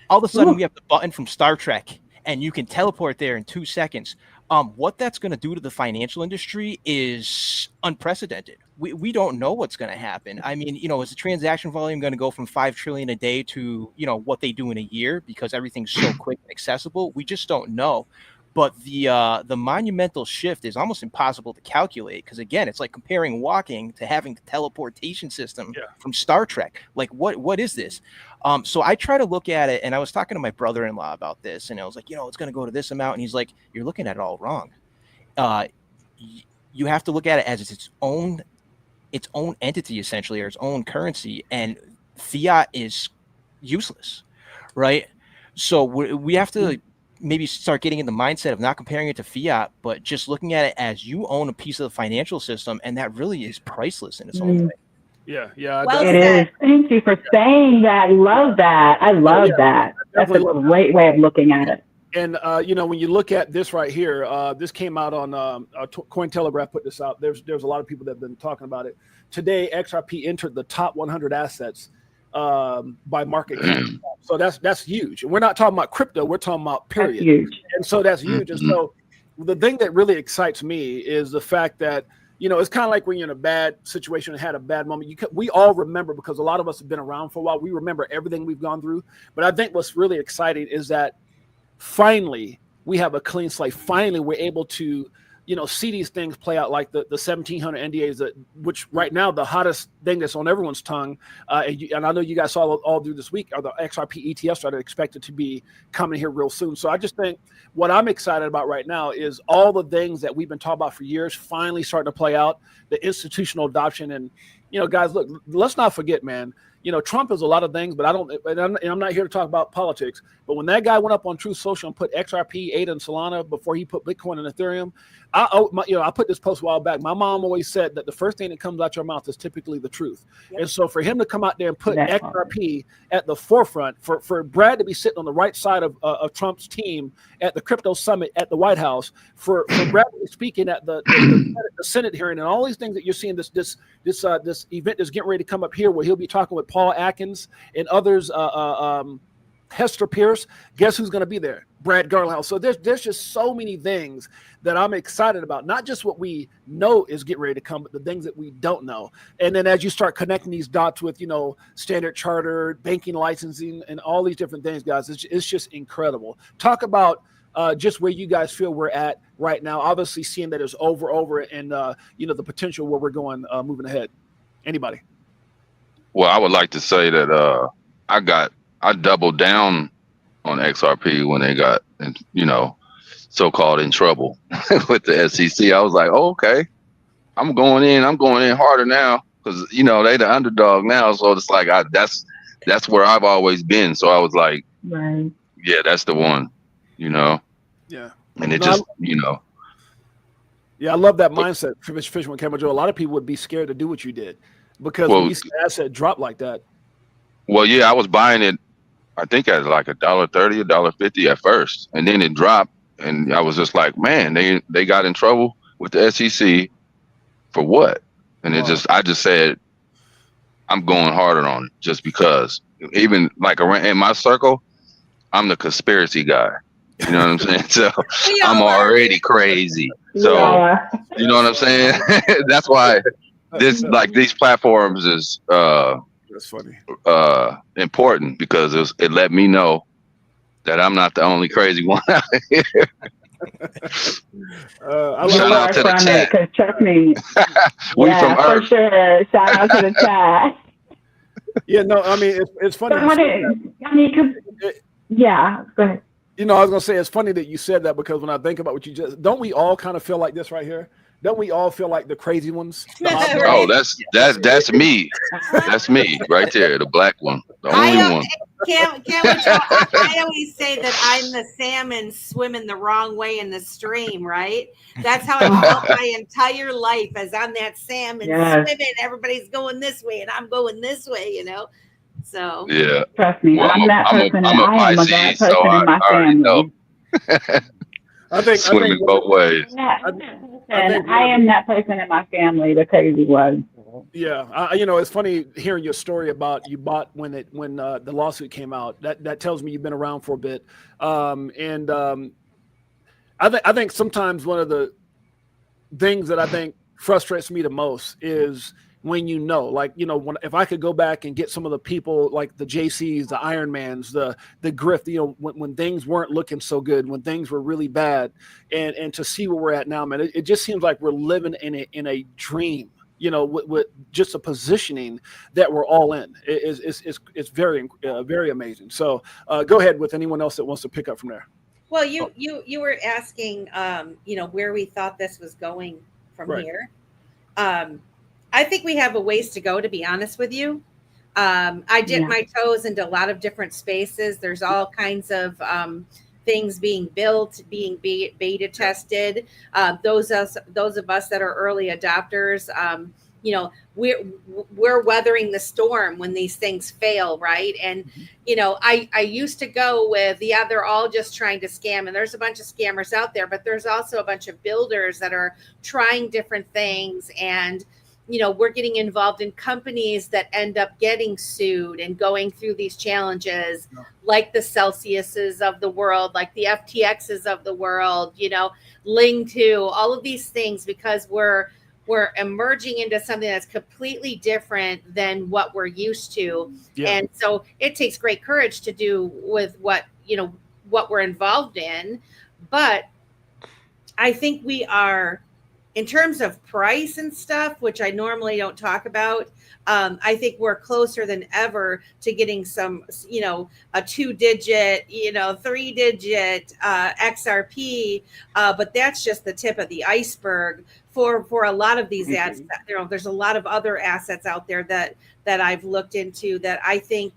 All of a sudden we have the button from Star Trek and you can teleport there in 2 seconds. What that's going to do to the financial industry is unprecedented. We don't know what's going to happen. I mean, is the transaction volume going to go from 5 trillion a day to, what they do in a year, because everything's so quick and accessible? We just don't know. But the monumental shift is almost impossible to calculate, because, again, it's like comparing walking to having the teleportation system from Star Trek. Like, what is this? So I try to look at it, and I was talking to my brother-in-law about this, and I was like, it's going to go to this amount, and he's like, you're looking at it all wrong. You have to look at it as its own entity, essentially, or its own currency, and fiat is useless, right? So we have to maybe start getting in the mindset of not comparing it to fiat, but just looking at it as you own a piece of the financial system, and that really is priceless in its own way. Yeah. Well It is. Thank you for saying that. I love that. I love that. That's a great way of looking at it. And when you look at this right here, this came out on Cointelegraph put this out. There's a lot of people that have been talking about it. Today, XRP entered the top 100 assets by market cap. So that's huge. And we're not talking about crypto. We're talking about period. That's huge. And so that's huge. And so the thing that really excites me is the fact that, it's kind of like when you're in a bad situation and had a bad moment. We all remember, because a lot of us have been around for a while. We remember everything we've gone through. But I think what's really exciting is that finally we have a clean slate. Finally, we're able to, see these things play out, like the 1,700 NDAs, which right now the hottest thing that's on everyone's tongue. And I know you guys saw all through this week are the XRP ETFs that are expected to be coming here real soon. So I just think what I'm excited about right now is all the things that we've been talking about for years finally starting to play out. The institutional adoption, and guys, look, let's not forget, man. Trump is a lot of things, but I'm not here to talk about politics. But when that guy went up on Truth Social and put XRP, ADA, and Solana before he put Bitcoin and Ethereum, I put this post a while back. My mom always said that the first thing that comes out your mouth is typically the truth. Yep. And so for him to come out there and put XRP at the forefront, for Brad to be sitting on the right side of Trump's team at the crypto summit at the White House, for Brad to be speaking at the Senate hearing, and all these things that you're seeing, this event is getting ready to come up here where he'll be talking with Paul Atkins and others, Hester Pierce. Guess who's going to be there? Brad Garlinghouse. So there's just so many things that I'm excited about. Not just what we know is getting ready to come, but the things that we don't know. And then as you start connecting these dots with, Standard Chartered, banking licensing, and all these different things, guys, it's just incredible. Talk about just where you guys feel we're at right now. Obviously, seeing that it's over, and the potential where we're going moving ahead. Anybody? Well, I would like to say that I doubled down on XRP when they got, so-called in trouble with the SEC. I was like, oh, okay, I'm going in harder now, because they the underdog now. So it's like that's where I've always been. So I was like, right. Yeah, that's the one. Yeah. And it Yeah, I love that mindset, Fisherman Camel Joe. A lot of people would be scared to do what you did, because when you see an asset drop like that. Well, yeah, I was buying it, I think at like $1.30, $1.50 at first, and then it dropped, and I was just like, man, they got in trouble with the SEC for what? And I just said, I'm going harder on it, just because. Even like in my circle, I'm the conspiracy guy. You know what I'm saying? So I'm already crazy. So you know what I'm saying? That's why these platforms is that's funny. Important, because it let me know that I'm not the only crazy one out here. Shout out to the chat. Because trust me, we from Earth. For sure. Shout out to the chat. Yeah, no, I mean it's funny. Yeah, go ahead. I was gonna say it's funny that you said that, because when I think about what you just, don't we all kind of feel like this right here? Don't we all feel like the crazy ones? Oh, that's me. That's me right there, the black one, the only one. I always say that I'm the salmon swimming the wrong way in the stream, right? That's how I felt my entire life, as I'm that salmon swimming. Everybody's going this way, and I'm going this way, So yeah, trust me, I'm that person. I am that person in my family. I think swimming both ways. I am that person in my family, the crazy one. Yeah, it's funny hearing your story about you bought when the lawsuit came out. That tells me you've been around for a bit. I think sometimes one of the things that I think frustrates me the most is when if I could go back and get some of the people like the JCs, the Ironmans, the Griff, when things weren't looking so good, when things were really bad, and to see where we're at now, man, it just seems like we're living in a dream. with just a positioning that we're all in. It's very, very amazing. So go ahead with anyone else that wants to pick up from there. Well, you were asking, where we thought this was going from Right. here. I think we have a ways to go, to be honest with you. I dip my toes into a lot of different spaces. There's all kinds of things being built, being beta tested. Those of us that are early adopters, we're weathering the storm when these things fail, right? And I used to go with they're all just trying to scam, and there's a bunch of scammers out there, but there's also a bunch of builders that are trying different things, and we're getting involved in companies that end up getting sued and going through these challenges, like the Celsiuses of the world, like the FTXs of the world, Ling2, all of these things, because we're emerging into something that's completely different than what we're used to. Yeah. And so it takes great courage to do with what we're involved in. But I think we are, in terms of price and stuff, which I normally don't talk about, I think we're closer than ever to getting some, a 2-digit, 3-digit XRP. But that's just the tip of the iceberg for a lot of these ads. There's a lot of other assets out there that I've looked into that I think,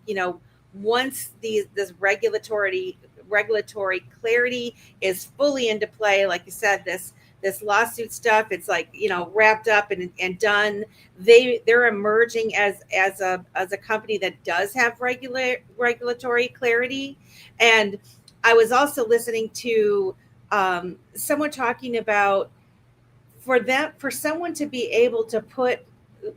once this regulatory clarity is fully into play, like you said, this lawsuit stuff, it's like, wrapped up and done. They're emerging as a company that does have regulatory clarity. And I was also listening to someone talking about, for someone to be able to put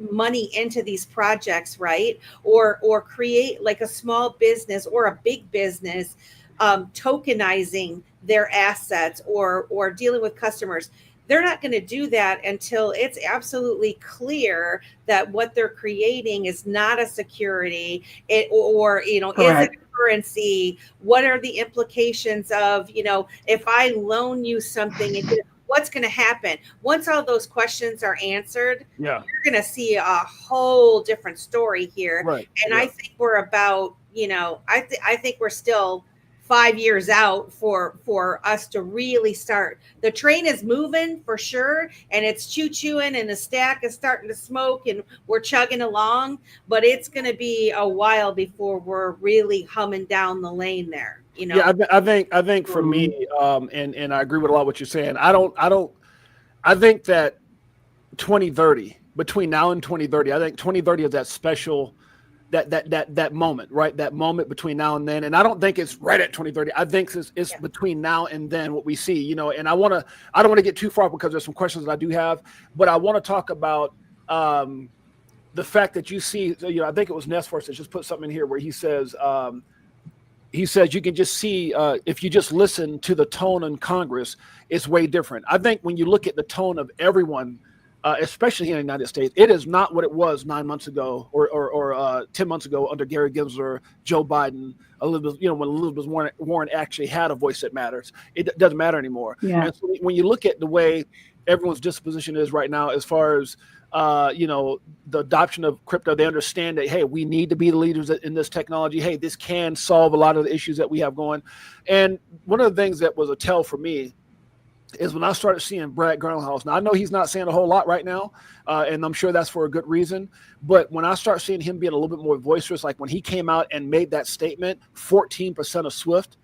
money into these projects, right? Or create like a small business or a big business, tokenizing their assets or dealing with customers. They're not going to do that until it's absolutely clear that what they're creating is not a security, is it a currency? What are the implications of, if I loan you something and what's going to happen? Once all those questions are answered, you're going to see a whole different story here. Right. And I think we're about, I think we're still 5 years out for us to really start. The train is moving for sure, and it's chewing, and the stack is starting to smoke, and we're chugging along. But it's going to be a while before we're really humming down the lane there. Yeah, I think for me, and I agree with a lot of what you're saying. I think that 2030, between now and 2030, I think 2030 is that special, that moment, right? That moment between now and then. And I don't think it's right at 2030. I think it's between now and then what we see, and I don't want to get too far because there's some questions that I do have, but I want to talk about the fact that you see, I think it was Nesforce that just put something in here where he says you can just see if you just listen to the tone in Congress, it's way different. I think when you look at the tone of everyone, especially here in the United States, it is not what it was 9 months ago or 10 months ago under Gary Gensler, Joe Biden, Elizabeth, when Elizabeth Warren actually had a voice that matters. It doesn't matter anymore. Yeah. And so when you look at the way everyone's disposition is right now, as far as the adoption of crypto, they understand that, hey, we need to be the leaders in this technology. Hey, this can solve a lot of the issues that we have going. And one of the things that was a tell for me is when I started seeing Brad Garlinghouse. Now, I know he's not saying a whole lot right now, and I'm sure that's for a good reason. But when I start seeing him being a little bit more boisterous, like when he came out and made that statement, 14% of SWIFT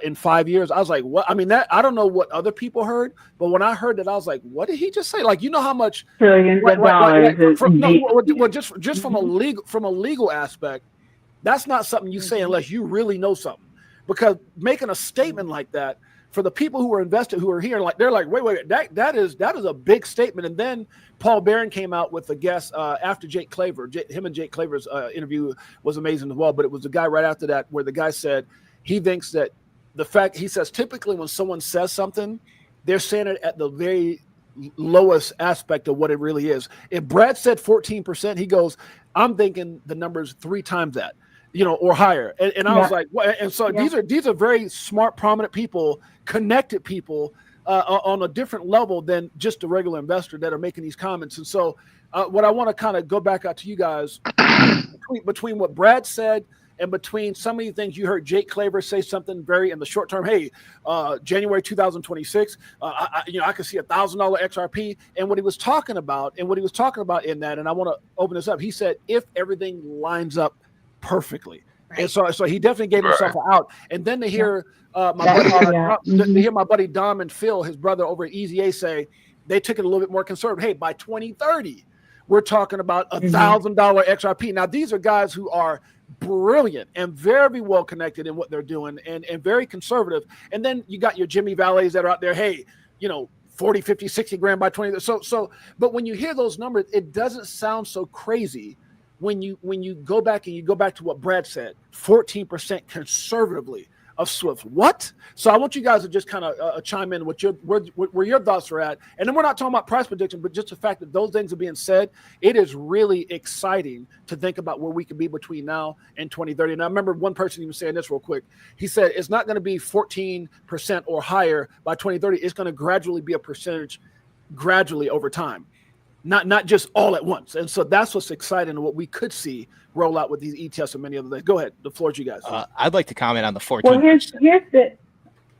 in 5 years, I was like, what? I mean, that I don't know what other people heard, but when I heard that, I was like, what did he just say? Like, how much trillions of dollars? Just from a legal aspect, that's not something you say unless you really know something, because making a statement like that, for the people who are invested, who are here, like they're like, wait, that is a big statement. And then Paul Barron came out with a guest after Jake Claver. Him and Jake Claver's interview was amazing as well. But it was the guy right after that where the guy said he thinks that he says typically when someone says something, they're saying it at the very lowest aspect of what it really is. If Brad said 14%, he goes, I'm thinking the number's 3 times that. Or higher. And I was like, what? And so these are very smart, prominent people, connected people on a different level than just a regular investor that are making these comments. And so what I want to kind of go back out to you guys between what Brad said and between some of the things you heard Jake Claver say something very in the short term. Hey, January 2026, I could see $1,000 XRP, and what he was talking about, in that, and I want to open this up. He said if everything lines up perfectly, right. And so he definitely gave himself out. And then to hear my buddy Dom and Phil, his brother over at Easy A, say they took it a little bit more conservative. Hey, by 2030, we're talking about $1,000 XRP. Now these are guys who are brilliant and very well connected in what they're doing and very conservative. And then you got your Jimmy Valets that are out there, hey, 40, 50, 60 grand by 20. But when you hear those numbers, it doesn't sound so crazy when you go back and you go back to what Brad said, 14% conservatively of Swift. What? So I want you guys to just kind of chime in with where your thoughts are at. And then we're not talking about price prediction, but just the fact that those things are being said, it is really exciting to think about where we could be between now and 2030. And I remember one person even saying this real quick. He said, it's not going to be 14% or higher by 2030. It's going to gradually be a percentage gradually over time. Not just all at once. And so that's what's exciting and what we could see roll out with these ETFs and many other things. Go ahead. The floor is you guys. I'd like to comment on the 14%. Well, here's the.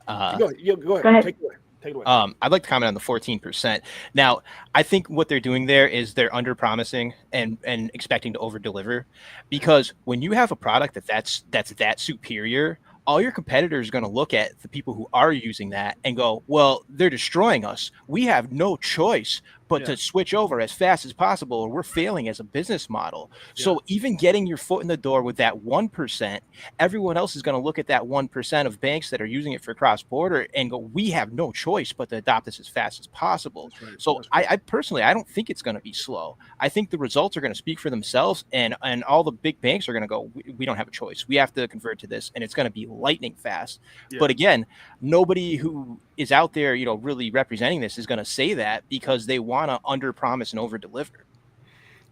Go ahead. Take it away. I'd like to comment on the 14%. Now, I think what they're doing there is they're under promising and expecting to over deliver, because when you have a product that's that superior, all your competitors are going to look at the people who are using that and go, well, they're destroying us. We have no choice but to switch over as fast as possible, or we're failing as a business model. Yeah. So even getting your foot in the door with that 1%, everyone else is going to look at that 1% of banks that are using it for cross-border and go, we have no choice but to adopt this as fast as possible. Right. So I personally, I don't think it's going to be slow. I think the results are going to speak for themselves, and all the big banks are going to go, we don't have a choice. We have to convert to this, and it's going to be lightning fast. Yeah. But again, nobody who is out there, really representing this is going to say that, because they want to under promise and over deliver.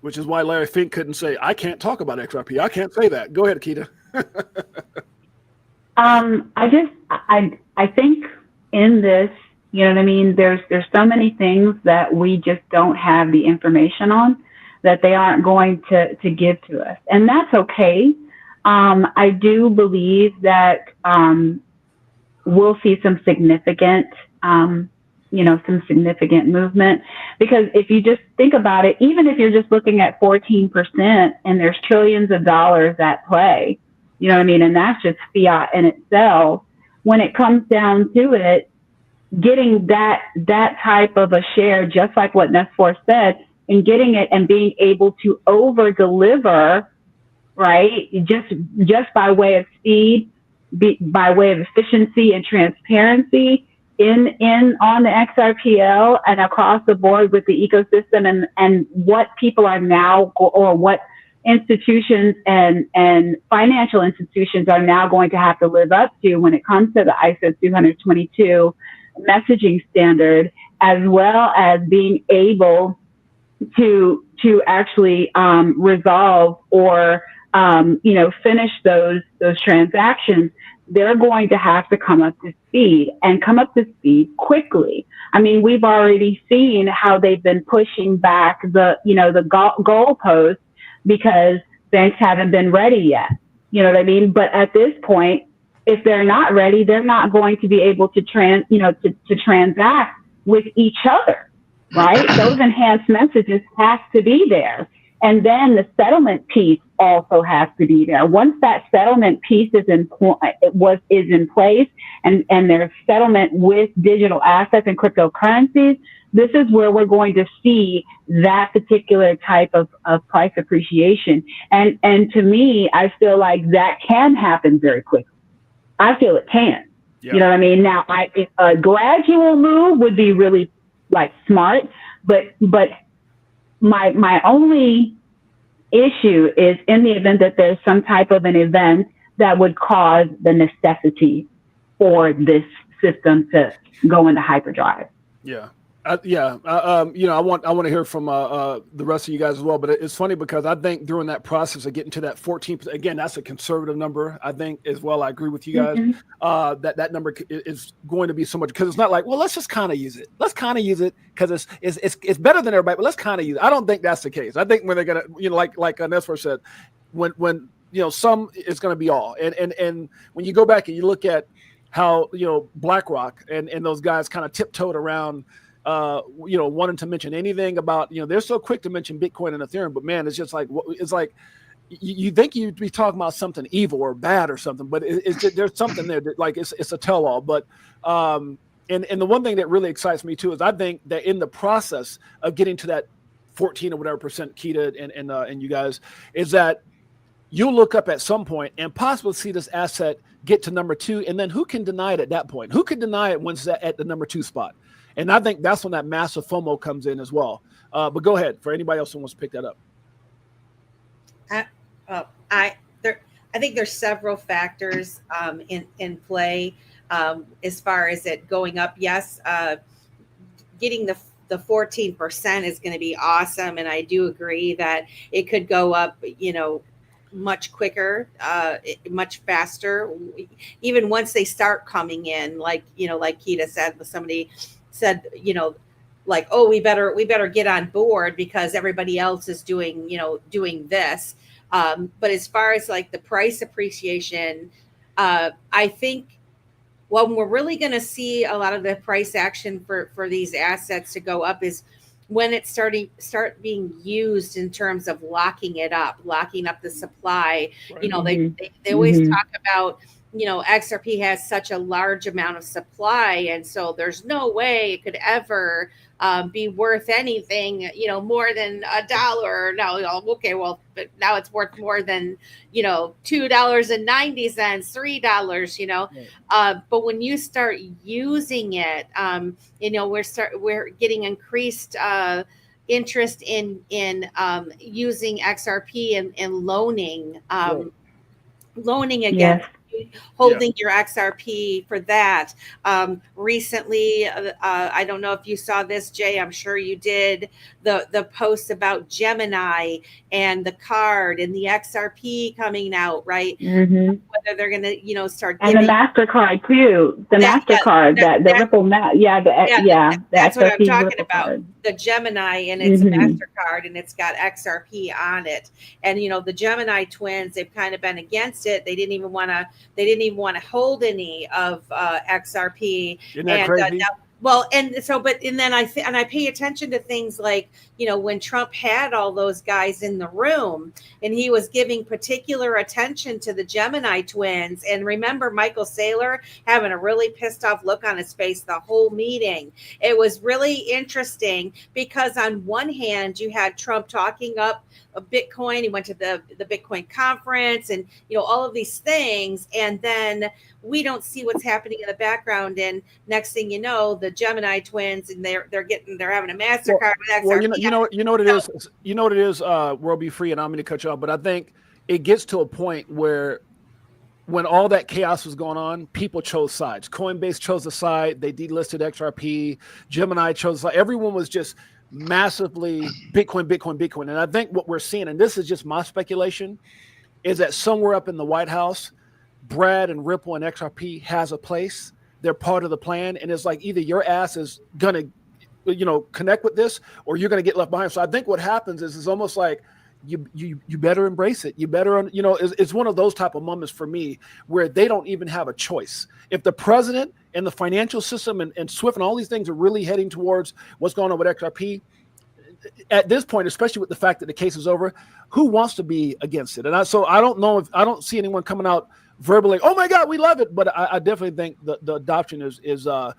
Which is why Larry Fink couldn't say, I can't talk about XRP. I can't say that. Go ahead, Akita. I think in this, you know what I mean? There's so many things that we just don't have the information on, that they aren't going to give to us. And that's okay. I do believe that, we'll see some significant, movement, because if you just think about it, even if you're just looking at 14% and there's trillions of dollars at play, you know what I mean? And that's just fiat in itself. When it comes down to it, getting that type of a share, just like what Nestor said, and getting it and being able to over deliver, right? Just by way of speed, by way of efficiency and transparency in on the XRPL and across the board with the ecosystem, and what people are now, or what institutions and financial institutions are now going to have to live up to when it comes to the ISO 222 messaging standard, as well as being able to actually resolve or finish those transactions. They're going to have to come up to speed quickly. I mean, we've already seen how they've been pushing back the goalposts because banks haven't been ready yet. You know what I mean? But at this point, if they're not ready, they're not going to be able to transact with each other, right? Those enhanced messages have to be there. And then the settlement piece also has to be there. Once that settlement piece is in place, and there's settlement with digital assets and cryptocurrencies, this is where we're going to see that particular type of price appreciation. And to me, I feel like that can happen very quickly. I feel it can. Yeah. You know what I mean? Now, a gradual move would be really smart, but my only issue is in the event that there's some type of an event that would cause the necessity for this system to go into hyperdrive. Yeah. I want to hear from the rest of you guys as well. But it's funny because I think during that process of getting to that 14%, again, that's a conservative number. I think as well. I agree with you guys that number is going to be so much because it's not like, well, let's just kind of use it. Let's kind of use it because it's better than everybody. But let's kind of use it. I don't think that's the case. I think when they're gonna, like Nestor said, when some it's going to be all. And when you go back and you look at how BlackRock and those guys kind of tiptoed around. Wanting to mention anything about, they're so quick to mention Bitcoin and Ethereum, but man, it's just like, it's like you think you'd be talking about something evil or bad or something, but there's something there that, like, it's a tell-all. But and the one thing that really excites me too is I think that in the process of getting to that 14 or whatever percent, Keita and you guys, is that you'll look up at some point and possibly see this asset get to number 2, and then who can deny it at that point? Who can deny it once it's at the number 2 spot? And I think that's when that massive FOMO comes in as well. But go ahead for anybody else who wants to pick that up. I think there's several factors in play as far as it going up. Yes, getting the 14% is going to be awesome, and I do agree that it could go up, much quicker, much faster, even once they start coming in. Like Keita said, somebody said, like, oh, we better get on board because everybody else is doing this. But as far as like the price appreciation, I think when we're really going to see a lot of the price action for these assets to go up is when it start being used in terms of locking up the supply. Right. They always talk about, XRP has such a large amount of supply, and so there's no way it could ever be worth anything, more than $1. No, okay, well, but now it's worth more than, $2.90, $3, Right. But when you start using it, we're getting increased interest in using XRP and loaning, Right. loaning again. Yes. Holding your XRP for that. Recently, I don't know if you saw this, Jay. I'm sure you did. The post about Gemini and the card and the XRP coming out, right? Mm-hmm. Whether they're going to, start giving, and the MasterCard too. The MasterCard, the Ripple, that's XRP what I'm talking Ripple about. Card. The Gemini, and it's a MasterCard, and it's got XRP on it. And the Gemini twins, they've kind of been against it. They didn't even want to hold any of XRP. Isn't that crazy? And then I pay attention to things like, when Trump had all those guys in the room and he was giving particular attention to the Gemini twins. And remember Michael Saylor having a really pissed off look on his face the whole meeting. It was really interesting because on one hand, you had Trump talking up Bitcoin. He went to the Bitcoin conference and, all of these things. And then we don't see what's happening in the background. And next thing you know, the Gemini twins, and they're having a MasterCard with XRP. Well, you know what it is. You know what it is. World Be Free, and I'm going to cut you off, but I think it gets to a point where, when all that chaos was going on, people chose sides. Coinbase chose a side. They delisted XRP. Gemini chose a side. Everyone was just massively Bitcoin. And I think what we're seeing, and this is just my speculation, is that somewhere up in the White House, Brad and Ripple and XRP has a place. They're part of the plan. And it's like either your ass is going to, connect with this, or you're going to get left behind. So I think what happens is it's almost like you better embrace it. You better, it's one of those type of moments for me where they don't even have a choice. If the president and the financial system and SWIFT and all these things are really heading towards what's going on with XRP, at this point, especially with the fact that the case is over, who wants to be against it? And I don't know I don't see anyone coming out verbally, oh my God, we love it. But I definitely think the adoption is kind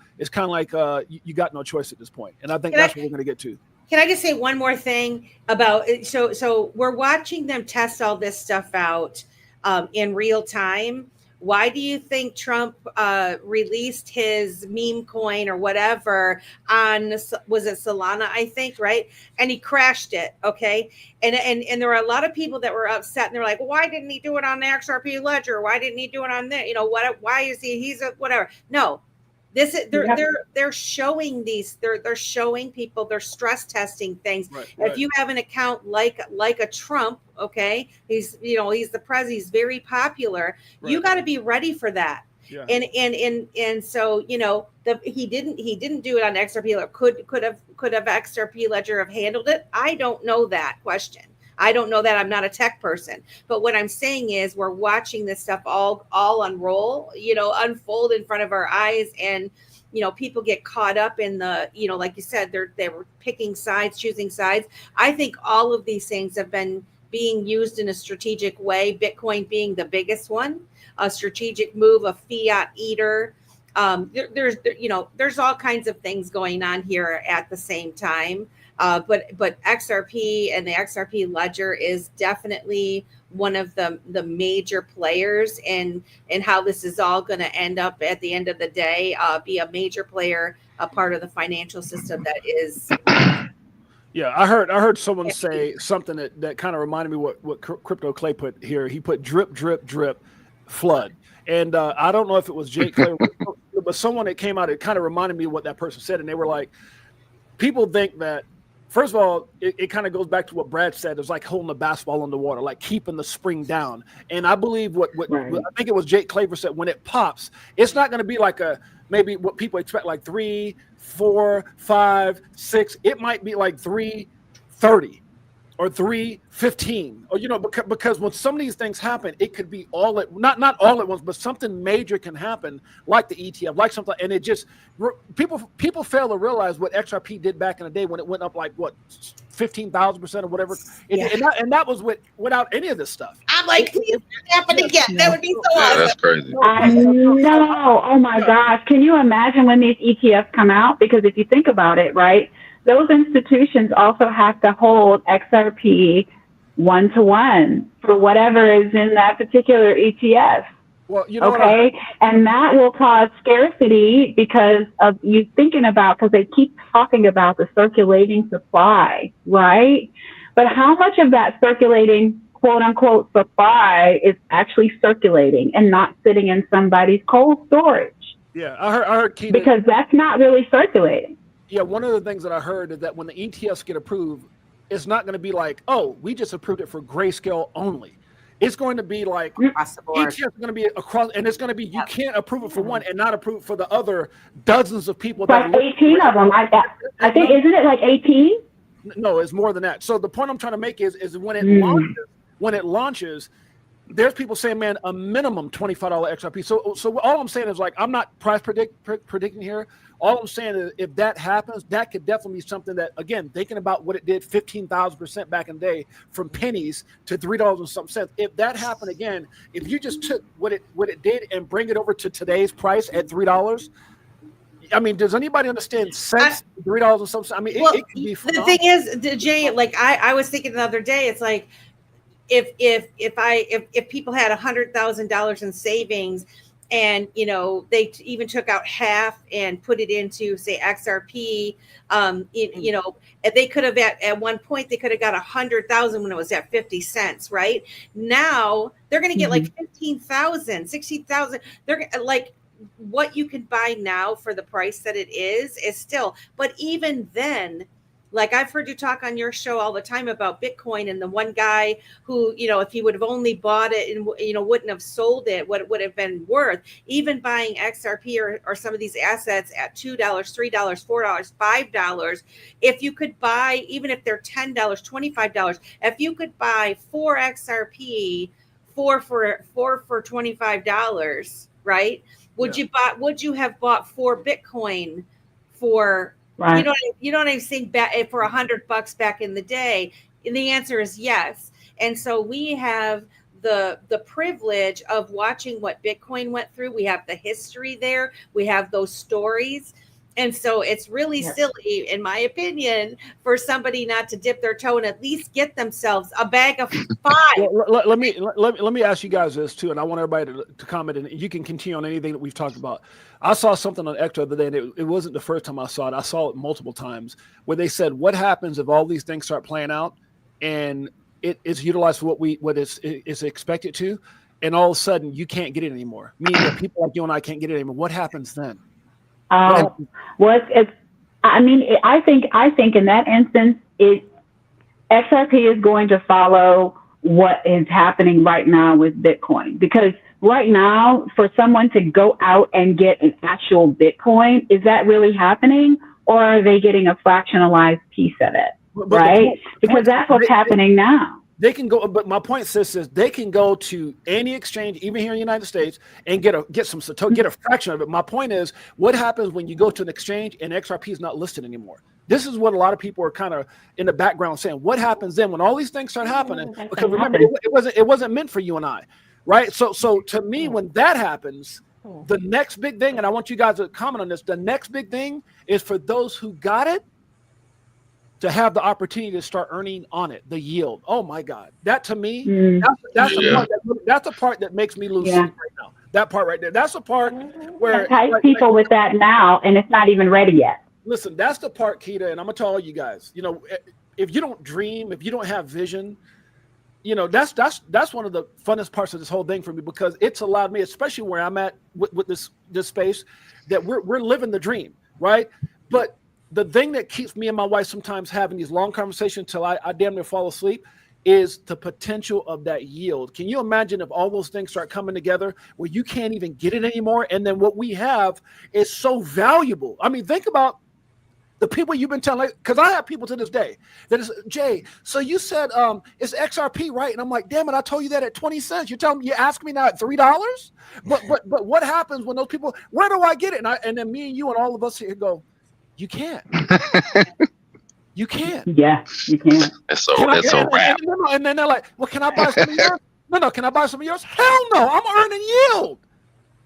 of like you got no choice at this point. And I think that's what we're going to get to. Can I just say one more thing about it? So we're watching them test all this stuff out in real time. Why do you think Trump released his meme coin or whatever on, was it Solana, I think, right? And he crashed it, okay? And there were a lot of people that were upset, and they're like, why didn't he do it on the XRP ledger? Why didn't he do it on there? Why is he's a whatever? No, This is they're showing these. They're showing people. They're stress testing things. Right, If you have an account like a Trump, okay, he's the president. He's very popular. Right. You got to be ready for that. Yeah. And so he didn't do it on XRP. Or could have XRP Ledger have handled it? I don't know that question. I don't know that. I'm not a tech person, but what I'm saying is we're watching this stuff all unroll, unfold in front of our eyes, and people get caught up in the, like you said, they were picking sides, choosing sides. I think all of these things have been being used in a strategic way. Bitcoin being the biggest one, a strategic move, a fiat eater. There's all kinds of things going on here at the same time. But XRP and the XRP ledger is definitely one of the major players in how this is all going to end up at the end of the day, be a major player, a part of the financial system that is. Yeah, I heard someone say something that kind of reminded me what Crypto Clay put here. He put drip, drip, drip, flood. And I don't know if it was Jake Clay, but someone that came out, it kind of reminded me of what that person said. And they were like, people think that, first of all, it kind of goes back to what Brad said. It's like holding a basketball in the water, like keeping the spring down. And I believe what I think it was Jake Claver said, when it pops, it's not going to be like maybe what people expect, like 3, 4, 5, 6. It might be like 330 or 315, or because when some of these things happen, it could be not all at once, but something major can happen, like the ETF, like something, and it just people fail to realize what XRP did back in the day when it went up like 15,000% or whatever, and that was without any of this stuff. I'm like, please happen again. That would be so awesome. That's crazy. I know. Oh my gosh! Can you imagine when these ETFs come out? Because if you think about it, right? Those institutions also have to hold XRP 1-to-1 for whatever is in that particular ETF. Well, okay, and that will cause scarcity because of you thinking about, because they keep talking about the circulating supply, right? But how much of that circulating quote unquote supply is actually circulating and not sitting in somebody's cold storage? Yeah, I heard Keita, because that's not really circulating. Yeah, one of the things that I heard is that when the ETFs get approved, it's not going to be like, oh, we just approved it for grayscale only. It's going to be like ETFs are going to be across, and it's going to be you can't approve it for one and not approve it for the other dozens of people. Like 18 of them. I think, isn't it like 18? No, it's more than that. So the point I'm trying to make is when it launches, there's people saying, man, a minimum $25 XRP. So all I'm saying is, like, I'm not price predicting here. All I'm saying is, if that happens, that could definitely be something that, again, thinking about what it did 15,000% back in the day, from pennies to $3 and some cents. If that happened again, if you just took what it did and bring it over to today's price at $3, I mean, does anybody understand cents? $3 and some cents? I mean, it could be phenomenal. The thing is, Jay, like I was thinking the other day, it's like, if people had $100,000 in savings, and they even took out half and put it into, say, XRP, if they could have at one point they could have got 100,000 when it was at 50 cents, right? Now they're going to get like 15,000, 60,000. They're like, what you can buy now for the price that it is still, but even then, like I've heard you talk on your show all the time about Bitcoin, and the one guy who, if he would have only bought it and, wouldn't have sold it, what it would have been worth, even buying XRP or some of these assets at $2, $3, $4, $5. If you could buy, even if they're $10, $25, if you could buy 4 XRP, four for $25, right? Would you have bought 4 Bitcoin for, right, you know what I'm saying, for $100 back in the day? And the answer is yes. And so we have the privilege of watching what Bitcoin went through. We have the history there. We have those stories. And so it's really silly, in my opinion, for somebody not to dip their toe and at least get themselves a bag of 5. Well, let me ask you guys this too, and I want everybody to comment, and you can continue on anything that we've talked about. I saw something on X the other day, and it wasn't the first time I saw it. I saw it multiple times, where they said, what happens if all these things start playing out and it is utilized for what is expected to, and all of a sudden you can't get it anymore, meaning that people like you and I can't get it anymore? What happens then? Oh, well, I mean, I think in that instance, XRP is going to follow what is happening right now with Bitcoin, because right now, for someone to go out and get an actual Bitcoin, is that really happening, or are they getting a fractionalized piece of it? But right? Because that's what's happening now. They can go, but my point, sis, is they can go to any exchange, even here in the United States, and get a fraction of it. My point is, what happens when you go to an exchange and XRP is not listed anymore? This is what a lot of people are kind of in the background saying. What happens then when all these things start happening? Because remember, it wasn't meant for you and I, right? So to me, when that happens, the next big thing, and I want you guys to comment on this, the next big thing is for those who got it to have the opportunity to start earning on it, the yield. Oh my God, that to me, that's the part that makes me lose sleep right now. That part right there. That's the part where people with that now, and it's not even ready yet. Listen, that's the part, Keita, and I'm gonna tell all you guys. You know, if you don't dream, if you don't have vision, you know, that's one of the funnest parts of this whole thing for me, because it's allowed me, especially where I'm at with this space, that we're living the dream, right? But the thing that keeps me and my wife sometimes having these long conversations till I damn near fall asleep is the potential of that yield. Can you imagine if all those things start coming together where you can't even get it anymore? And then what we have is so valuable. I mean, think about the people you've been telling, because I have people to this day that is, Jay, so you said it's XRP, right? And I'm like, damn it, I told you that at 20 cents. You're telling me, you ask me now at $3? But what happens when those people, where do I get it? And then me and you and all of us here go, you can't. You can't. Yeah, you can't. It's a wrap. And then they're like, well, can I buy some of yours? No, can I buy some of yours? Hell no, I'm earning yield.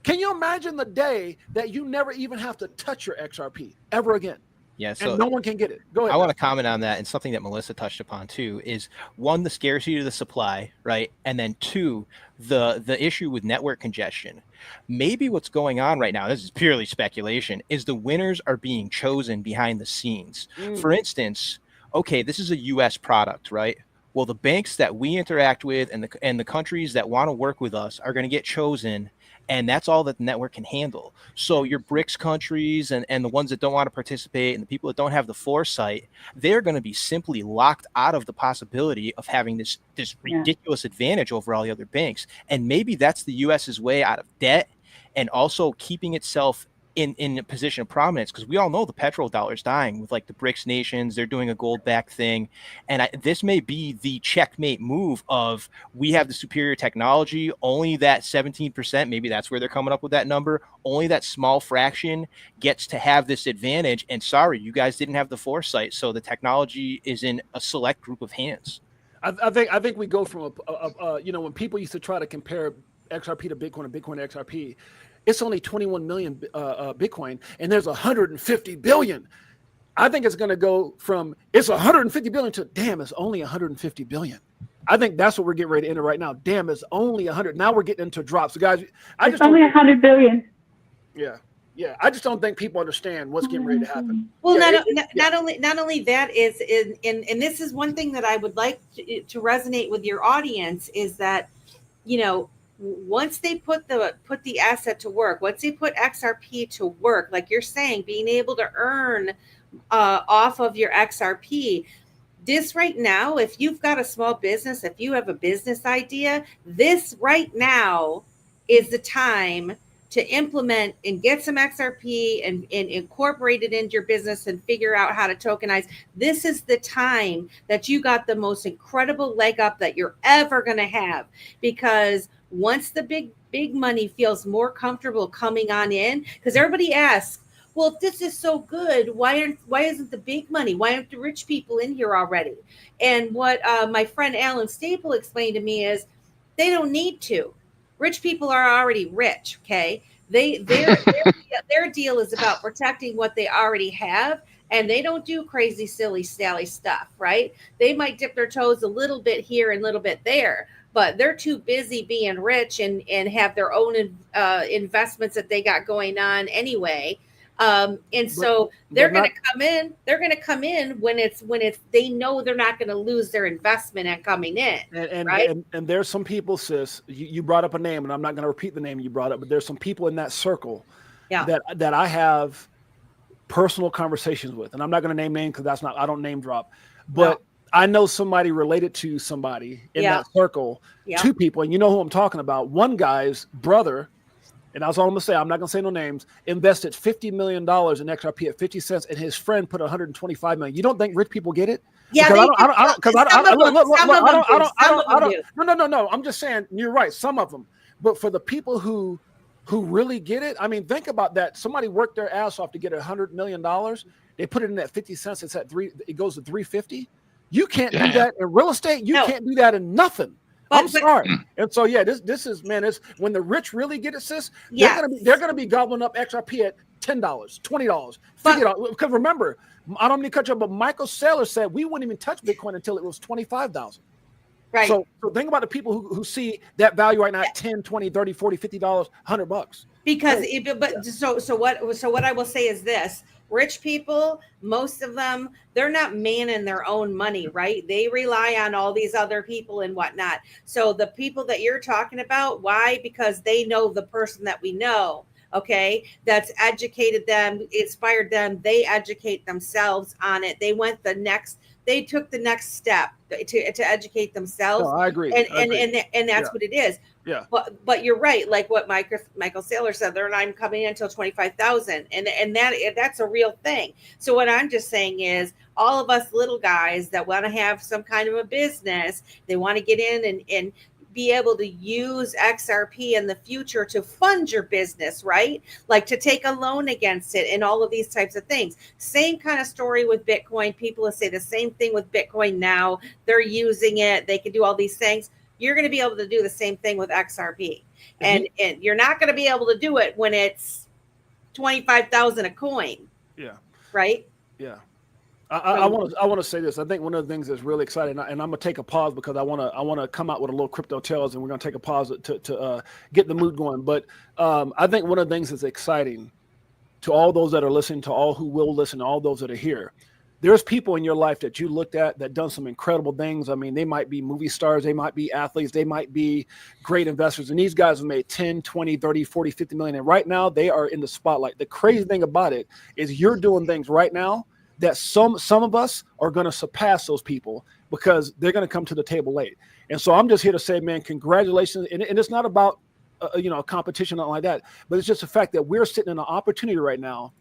Can you imagine the day that you never even have to touch your XRP ever again? Yeah, so and no one can get it. Go ahead. I want to comment on that, and something that Melissa touched upon too is, one, the scarcity of the supply, right? And then two, the issue with network congestion. Maybe what's going on right now, this is purely speculation, is the winners are being chosen behind the scenes. For instance, okay, this is a US product, right? Well, the banks that we interact with and the countries that want to work with us are going to get chosen, and that's all that the network can handle. So your BRICS countries and the ones that don't want to participate and the people that don't have the foresight, they're going to be simply locked out of the possibility of having this ridiculous advantage over all the other banks. And maybe that's the US's way out of debt, and also keeping itself in a position of prominence, because we all know the petrodollar is dying with like the BRICS nations. They're doing a gold back thing. And this may be the checkmate move of, we have the superior technology, only that 17%, maybe that's where they're coming up with that number, only that small fraction gets to have this advantage. And sorry, you guys didn't have the foresight. So the technology is in a select group of hands. I think we go from you know, when people used to try to compare XRP to Bitcoin and Bitcoin to XRP, it's only 21 million Bitcoin, and there's 150 billion. I think it's going to go from it's 150 billion to damn, it's only 150 billion. I think that's what we're getting ready to enter right now. Damn, it's only 100. Now we're getting into drops. So guys, it's only 100 billion. Yeah. I just don't think people understand what's getting ready to happen. Well, not only that is and this is one thing that I would like to resonate with your audience, is that, you know, once they put the asset to work, once they put XRP to work, like you're saying, being able to earn off of your XRP, this right now, if you've got a small business, if you have a business idea, this right now is the time to implement and get some XRP and incorporate it into your business and figure out how to tokenize. This is the time that you got the most incredible leg up that you're ever going to have, because once the big money feels more comfortable coming on in, because everybody asks, well, if this is so good, why isn't the big money? Why aren't the rich people in here already? And what my friend Alan Staple explained to me is, they don't need to. Rich people are already rich, okay? Their deal is about protecting what they already have, and they don't do crazy, silly, Sally stuff, right? They might dip their toes a little bit here and a little bit there, but they're too busy being rich and have their own investments that they got going on anyway. So they're going to come in. They're going to come in when it's they know they're not going to lose their investment at coming in. Right? And there's some people, sis. You brought up a name, and I'm not going to repeat the name you brought up, but there's some people in that circle that I have personal conversations with, and I'm not going to name names because I don't name drop, but I know somebody related to somebody in that circle, two people, and you know who I'm talking about. One guy's brother, and that's all I'm going to say, I'm not going to say no names, invested $50 million in XRP at 50 cents, and his friend put 125 million. You don't think rich people get it? Yeah, No. I'm just saying, you're right, some of them, but for the people who really get it, I mean, think about that. Somebody worked their ass off to get $100 million. They put it in at 50 cents. It's at it goes to 350. You can't do that in real estate. You can't do that in nothing. I'm sorry. And so, this is, man, it's when the rich really get it, sis, they're gonna be gobbling up XRP at $10, $20, $50. Because remember, I don't need to cut you up, but Michael Saylor said we wouldn't even touch Bitcoin until it was 25,000. Right. So think about the people who see that value right now at 10, 20, 30, 40, $50, $100. Because so what I will say is this: rich people, most of them, they're not manning their own money, right? They rely on all these other people and whatnot. So the people that you're talking about, why? Because they know the person that we know. Okay, that's educated them, inspired them. They educate themselves on it. They took the next step to educate themselves. No, I agree. And that's what it is. Yeah. But you're right. Like what Michael Saylor said, they're not coming in until 25,000, and that's a real thing. So what I'm just saying is, all of us little guys that want to have some kind of a business, they want to get in and be able to use XRP in the future to fund your business, right? Like to take a loan against it and all of these types of things. Same kind of story with Bitcoin. People will say the same thing with Bitcoin now. They're using it. They can do all these things. You're going to be able to do the same thing with XRP. And you're not going to be able to do it when it's 25,000 a coin. Yeah. Right? Yeah. I want to say this. I think one of the things that's really exciting, and I'm gonna take a pause because I want to come out with a little crypto tales, and we're gonna take a pause to get the mood going. But I think one of the things that's exciting to all those that are listening, to all who will listen, to all those that are here. There's people in your life that you looked at that done some incredible things. I mean, they might be movie stars, they might be athletes, they might be great investors, and these guys have made 10, 20, 30, 40, 50 million, and right now they are in the spotlight. The crazy thing about it is you're doing things right now that some of us are going to surpass those people because they're going to come to the table late. And so I'm just here to say, man, congratulations. And it's not about, a competition, nothing like that, but it's just the fact that we're sitting in an opportunity right now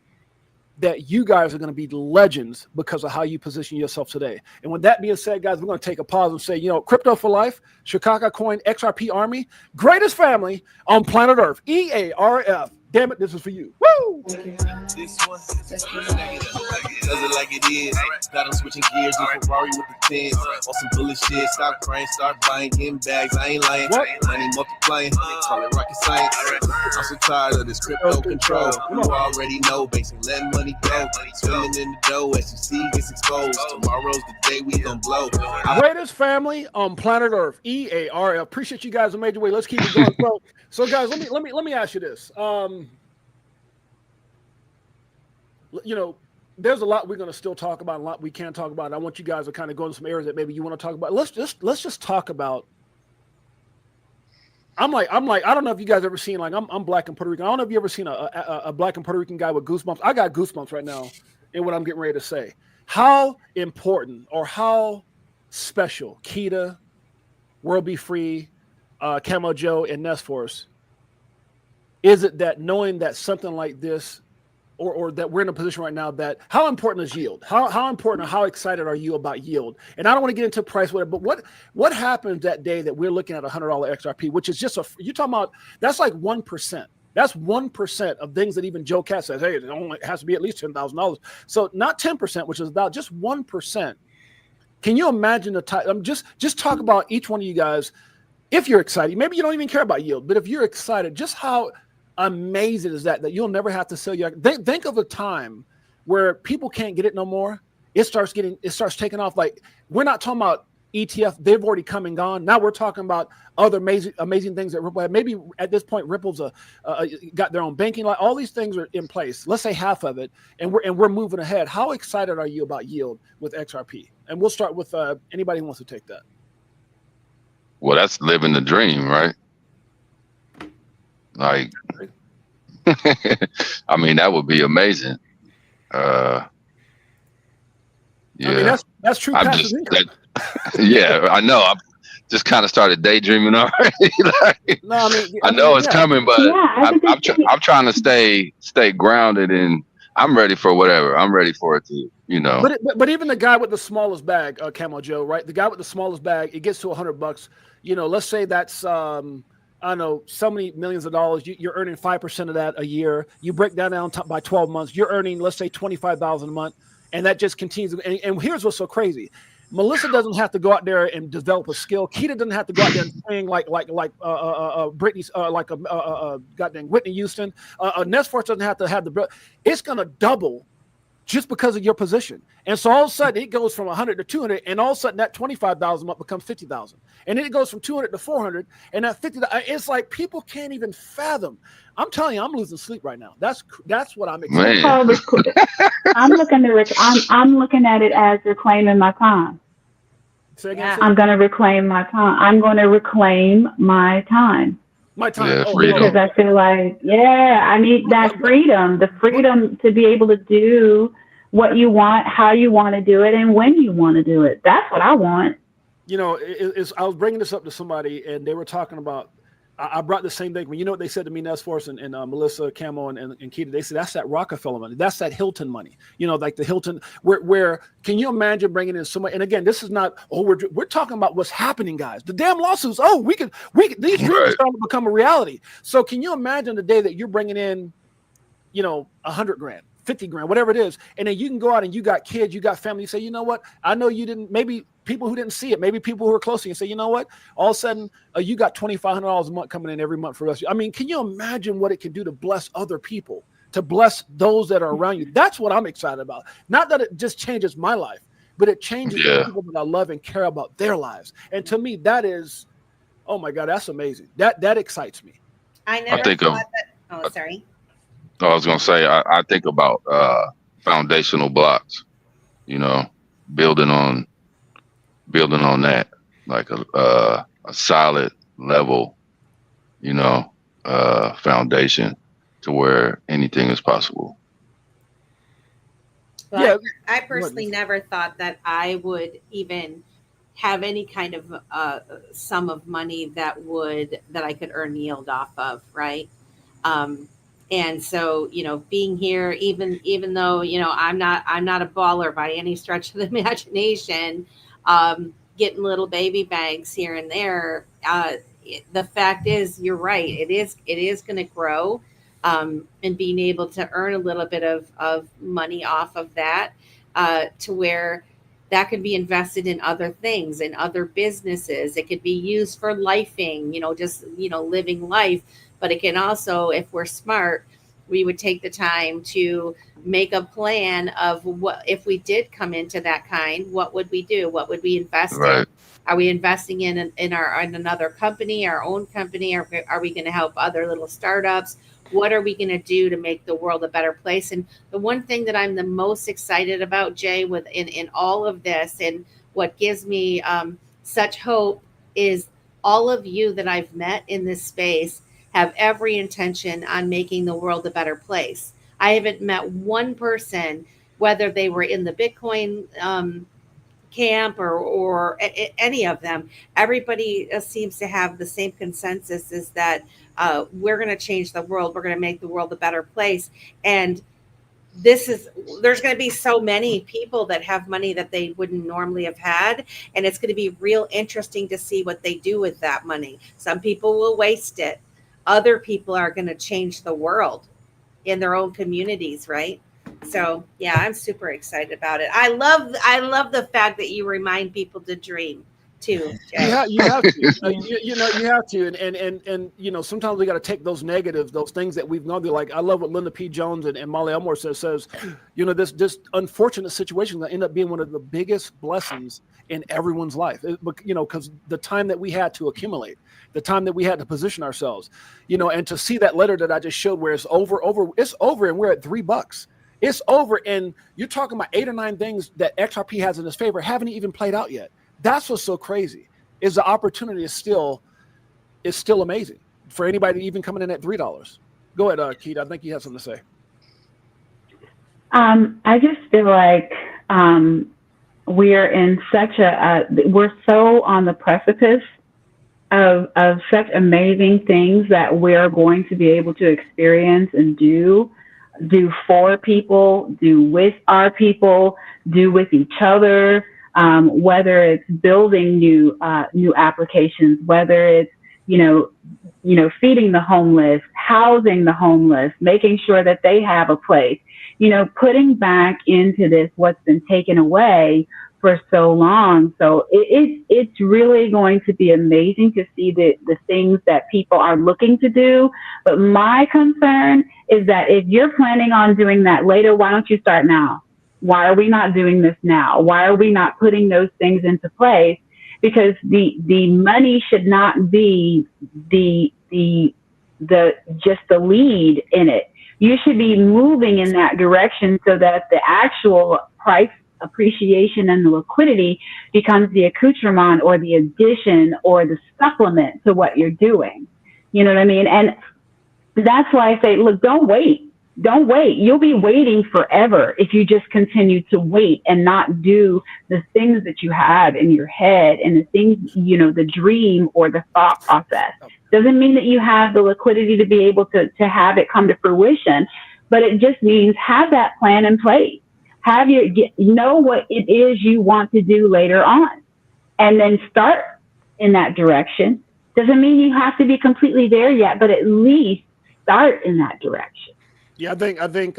that you guys are going to be legends because of how you position yourself today. And with that being said, guys, we're going to take a pause and say, crypto for life, Chicago Coin, XRP Army, greatest family on planet Earth, EARF. Damn it, this is for you. Woo! This one, does it like it is. Got them switching gears with Ferrari with the 10s. On some bullet shit, stop crying, start buying, getting bags. I ain't lying. Money multiplying, call it rocket science. I'm so tired of this crypto control. You already know, basically letting money go. Swimming in the dough as you see gets exposed. Tomorrow's the day we gon' blow. Greatest family on planet Earth, EARF. Appreciate you guys a major way. Let's keep it going. So guys, let me ask you this. There's a lot we're going to still talk about, a lot we can't talk about. I want you guys to kind of go into some areas that maybe you want to talk about. Let's just talk about. I'm like, I don't know if you guys ever seen, like, I'm black and Puerto Rican. I don't know if you ever seen a black and Puerto Rican guy with goosebumps. I got goosebumps right now in what I'm getting ready to say. How important or how special Keita, World Be Free, Camo Joe, and Nest Force is it that knowing that something like this, or that we're in a position right now that how important is yield? How important or how excited are you about yield? And I don't want to get into price, whatever, but what happens that day that we're looking at $100 XRP, which is just you're talking about, that's like 1%. That's 1% of things that even Joe Cass says, hey, it only has to be at least $10,000. So not 10%, which is about just 1%. Can you imagine the time? Just talk about each one of you guys. If you're excited, maybe you don't even care about yield, but if you're excited, just how amazing is that you'll never have to sell your. Think of a time where people can't get it no more. It starts taking off. Like, we're not talking about ETF, they've already come and gone. Now we're talking about other amazing things that Ripple had. Maybe at this point Ripple's got their own banking. Like, all these things are in place. Let's say half of it, and we're moving ahead. How excited are you about yield with XRP? And we'll start with anybody who wants to take that. Well, that's living the dream, right? Like, I mean, that would be amazing. Yeah. I mean, that's true I'm passive just income. yeah, I know. I've just kind of started daydreaming already. Like, No, I mean, I know it's coming, but Yeah, I'm trying to stay grounded, and I'm ready for whatever. I'm ready for it to, you know. But even the guy with the smallest bag, Camo Joe, right? The guy with the smallest bag, it gets to $100. You know, let's say that's I don't know, so many millions of dollars. You're earning 5% of that a year. You break that down by 12 months. You're earning, let's say, $25,000 a month, and that just continues. And here's what's so crazy: Melissa doesn't have to go out there and develop a skill. Keita doesn't have to go out there and sing like Britney, goddamn Whitney Houston. Nesforce doesn't have to have the. It's gonna double just because of your position. And so all of a sudden it goes from 100 to 200, and all of a sudden that 25,000 month becomes 50,000. And then it goes from 200 to 400, and that 50, it's like people can't even fathom. I'm telling you, I'm losing sleep right now. That's what I'm excited. I'm looking at it as reclaiming my time. Say again, I'm going to reclaim my time. I'm going to reclaim my time. My time. Yeah, because I feel like, I need that freedom, the freedom to be able to do what you want, how you want to do it, and when you want to do it. That's what I want. You know, I was bringing this up to somebody, and they were talking about, I brought the same thing. When you know what they said to me, Nesforce and Melissa, Camo, and Keita, they said, that's that Rockefeller money. That's that Hilton money. You know, like the Hilton, where can you imagine bringing in so much? And again, this is not, we're talking about what's happening, guys. The damn lawsuits. We could these dreams are starting to become a reality. So can you imagine the day that you're bringing in, you know, $100,000, $50,000, whatever it is, and then you can go out and you got kids, you got family. You say, you know what? I know you didn't. Maybe people who didn't see it, maybe people who are close to you, say, you know what? All of a sudden, you got $2,500 a month coming in every month for us. I mean, can you imagine what it can do to bless other people, to bless those that are around you? That's what I'm excited about. Not that it just changes my life, but it changes the people that I love and care about their lives. And to me, that is, oh my God, that's amazing. That excites me. I never thought that. Oh, sorry. I was gonna say, I think about foundational blocks, you know, building on that, like a solid level, you know, foundation to where anything is possible. Well, I personally never thought that I would even have any kind of sum of money that I could earn yield off of, right? And so, you know, being here, even though, you know, I'm not a baller by any stretch of the imagination, getting little baby bags here and there. The fact is, you're right. It is going to grow, and being able to earn a little bit of money off of that, to where that could be invested in other things, in other businesses. It could be used for lifing, you know, just, you know, living life. But it can also, if we're smart, we would take the time to make a plan of what, if we did come into that kind, what would we do? What would we invest in? Are we investing in another company, our own company? Are we going to help other little startups? What are we going to do to make the world a better place? And the one thing that I'm the most excited about, Jay, in all of this, and what gives me such hope, is all of you that I've met in this space have every intention on making the world a better place. I haven't met one person, whether they were in the Bitcoin camp or any of them. Everybody seems to have the same consensus, is that we're going to change the world. We're going to make the world a better place. And there's going to be so many people that have money that they wouldn't normally have had. And it's going to be real interesting to see what they do with that money. Some people will waste it. Other people are going to change the world in their own communities, right? So, yeah, I'm super excited about it. I love the fact that you remind people to dream too, Jay. You have to. You have to. And you know, sometimes we got to take those negatives, those things that we've gone through. Like, I love what Linda P. Jones and Molly Elmore says, you know, this unfortunate situation that end up being one of the biggest blessings in everyone's life. You know, because the time that we had to accumulate, the time that we had to position ourselves, you know, and to see that letter that I just showed where it's over, and we're at $3. It's over, and you're talking about 8 or 9 things that XRP has in its favor haven't even played out yet. That's what's so crazy, is the opportunity is still amazing for anybody even coming in at $3. Go ahead, Keith. I think you have something to say. I just feel like we're in such we're so on the precipice of such amazing things that we're going to be able to experience and do for people, do with our people, do with each other, whether it's building new applications, whether it's, feeding the homeless, housing the homeless, making sure that they have a place, putting back into this what's been taken away for so long. So it's really going to be amazing to see the things that people are looking to do. But my concern is that if you're planning on doing that later, why don't you start now? Why are we not doing this now? Why are we not putting those things into place? Because the money should not be the just the lead in it. You should be moving in that direction so that the actual price appreciation and the liquidity becomes the accoutrement or the addition or the supplement to what you're doing. You know what I mean? And that's why I say, look, don't wait. Don't wait. You'll be waiting forever if you just continue to wait and not do the things that you have in your head and the things, the dream or the thought process. Doesn't mean that you have the liquidity to be able to have it come to fruition, but it just means have that plan in place. Know what it is you want to do later on, and then start in that direction. Doesn't mean you have to be completely there yet, but at least start in that direction. Yeah, I think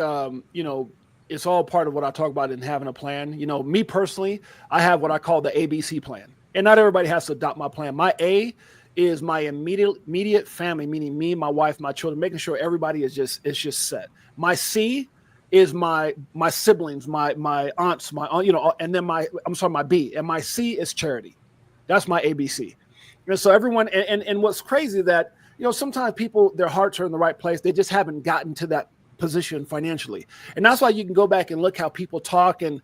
it's all part of what I talk about in having a plan. Me personally, I have what I call the ABC plan, and not everybody has to adopt my plan. My A is my immediate family, meaning me, my wife, my children, making sure everybody is just set. My C is my siblings, my aunts, and then my B, and my C is charity. That's my ABC. And so everyone, and what's crazy that, sometimes people, their hearts are in the right place. They just haven't gotten to that position financially. And that's why you can go back and look how people talk. And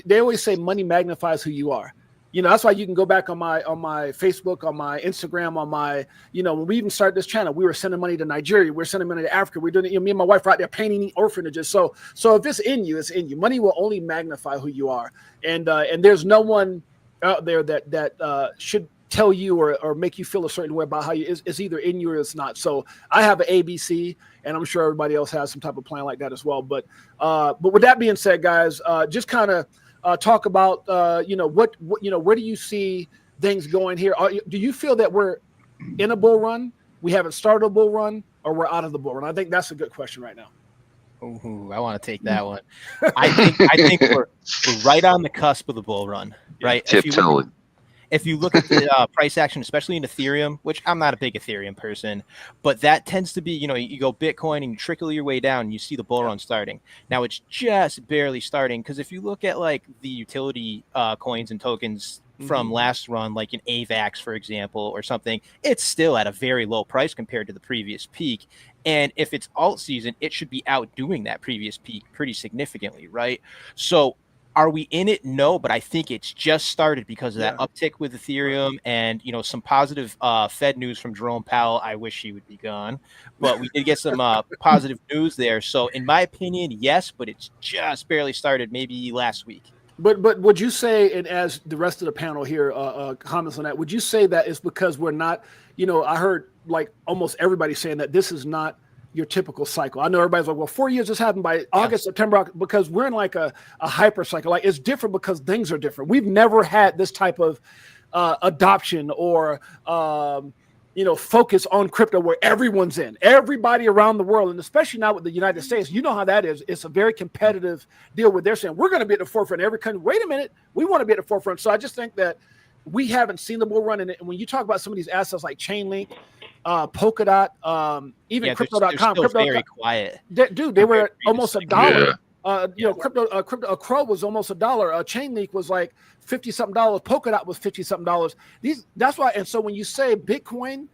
they always say money magnifies who you are. That's why you can go back on my Facebook, on my Instagram, on my, when we even started this channel, we were sending money to Nigeria. We're sending money to Africa. We're doing it. Me and my wife are out there painting orphanages. So if it's in you, it's in you. Money will only magnify who you are. And there's no one out there that should tell you or make you feel a certain way about how it's either in you or it's not. So I have an ABC, and I'm sure everybody else has some type of plan like that as well. But with that being said, guys, just kind of talk about where do you see things going here? Do you feel that we're in a bull run, we haven't started a bull run, or we're out of the bull run? I think that's a good question right now. Ooh, I want to take that one. I think we're right on the cusp of the bull run, right? Tiptoeing. If you look at the price action, especially in Ethereum, which I'm not a big Ethereum person, but that tends to be, you go Bitcoin and you trickle your way down and you see the bull run starting. Now it's just barely starting, because if you look at like the utility coins and tokens from last run, like an AVAX, for example, or something, it's still at a very low price compared to the previous peak. And if it's alt season, it should be outdoing that previous peak pretty significantly, right? So are we in it? No, but I think it's just started because of that uptick with Ethereum and, some positive Fed news from Jerome Powell. I wish he would be gone, but we did get some positive news there. So in my opinion, yes, but it's just barely started, maybe last week. But would you say, and as the rest of the panel here comments on that, would you say that it's because we're not, I heard like almost everybody saying that this is not your typical cycle. I know everybody's like, well, 4 years just happened by August, September, because we're in like a hyper cycle. Like it's different because things are different. We've never had this type of adoption or, focus on crypto where everyone's in, everybody around the world. And especially now with the United States, you know how that is. It's a very competitive deal where they're saying, we're going to be at the forefront of every country. Wait a minute. We want to be at the forefront. So I just think that we haven't seen the bull run. And when you talk about some of these assets like Chainlink, Polkadot, even crypto.com, they're very quiet. They were at almost $1. Crypto Crow was almost $1. Chainlink was like $50 something. Polkadot was $50 something. That's why. And so when you say Bitcoin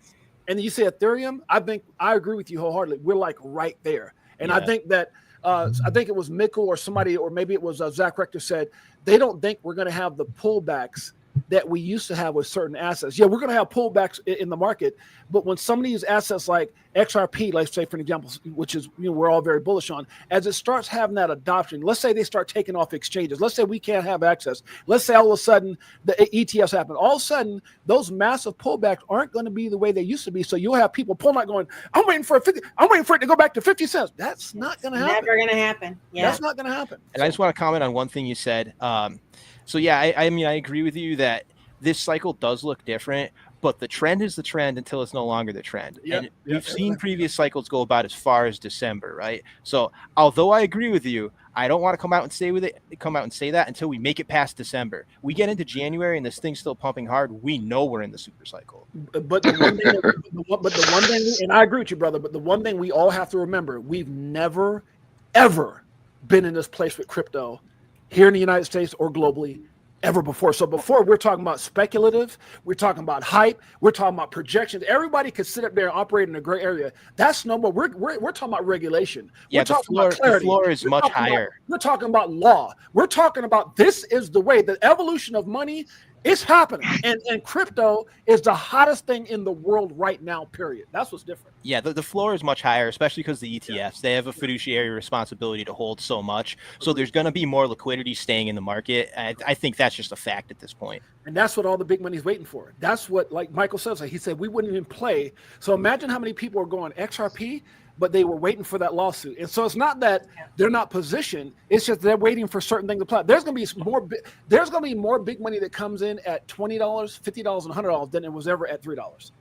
and you say Ethereum, I agree with you wholeheartedly. We're like right there. And I think that I think it was Mikkel or somebody, or maybe it was Zach Rector said they don't think we're going to have the pullbacks that we used to have with certain assets. Yeah, we're going to have pullbacks in the market, but when some of these assets like XRP, let's say for an example, which is we're all very bullish on, as it starts having that adoption, let's say they start taking off exchanges. Let's say we can't have access. Let's say all of a sudden the ETFs happen. All of a sudden, those massive pullbacks aren't going to be the way they used to be. So you'll have people pulling out going, I'm waiting for it to go back to 50 cents. That's not going to happen. Never going to happen. Yeah. That's not going to happen. And I just want to comment on one thing you said. So yeah, I mean, I agree with you that this cycle does look different, but the trend is the trend until it's no longer the trend. Yep, And we've seen previous cycles go about as far as December, right? So although I agree with you, I don't want to come out and say that until we make it past December. We get into January and this thing's still pumping hard. We know we're in the super cycle. But the one thing, and I agree with you, brother, but the one thing we all have to remember, we've never, ever been in this place with crypto here in the United States or globally ever before. So before, we're talking about speculative, we're talking about hype, we're talking about projections. Everybody could sit up there and operate in a gray area. That's no more. We're talking about regulation. Yeah, we're talking about clarity. The floor is much higher. We're talking about law. We're talking about this is the way. The evolution of money is happening. And crypto is the hottest thing in the world right now, period. That's what's different. Yeah, the floor is much higher, especially because the ETFs, they have a fiduciary responsibility to hold so much. So there's going to be more liquidity staying in the market. I think that's just a fact at this point. And that's what all the big money's waiting for. That's what, like Michael says, he said, we wouldn't even play. So imagine how many people are going XRP, but they were waiting for that lawsuit. And so it's not that they're not positioned. It's just they're waiting for certain things to play. There's going to be more big money that comes in at $20, $50, and $100 than it was ever at $3.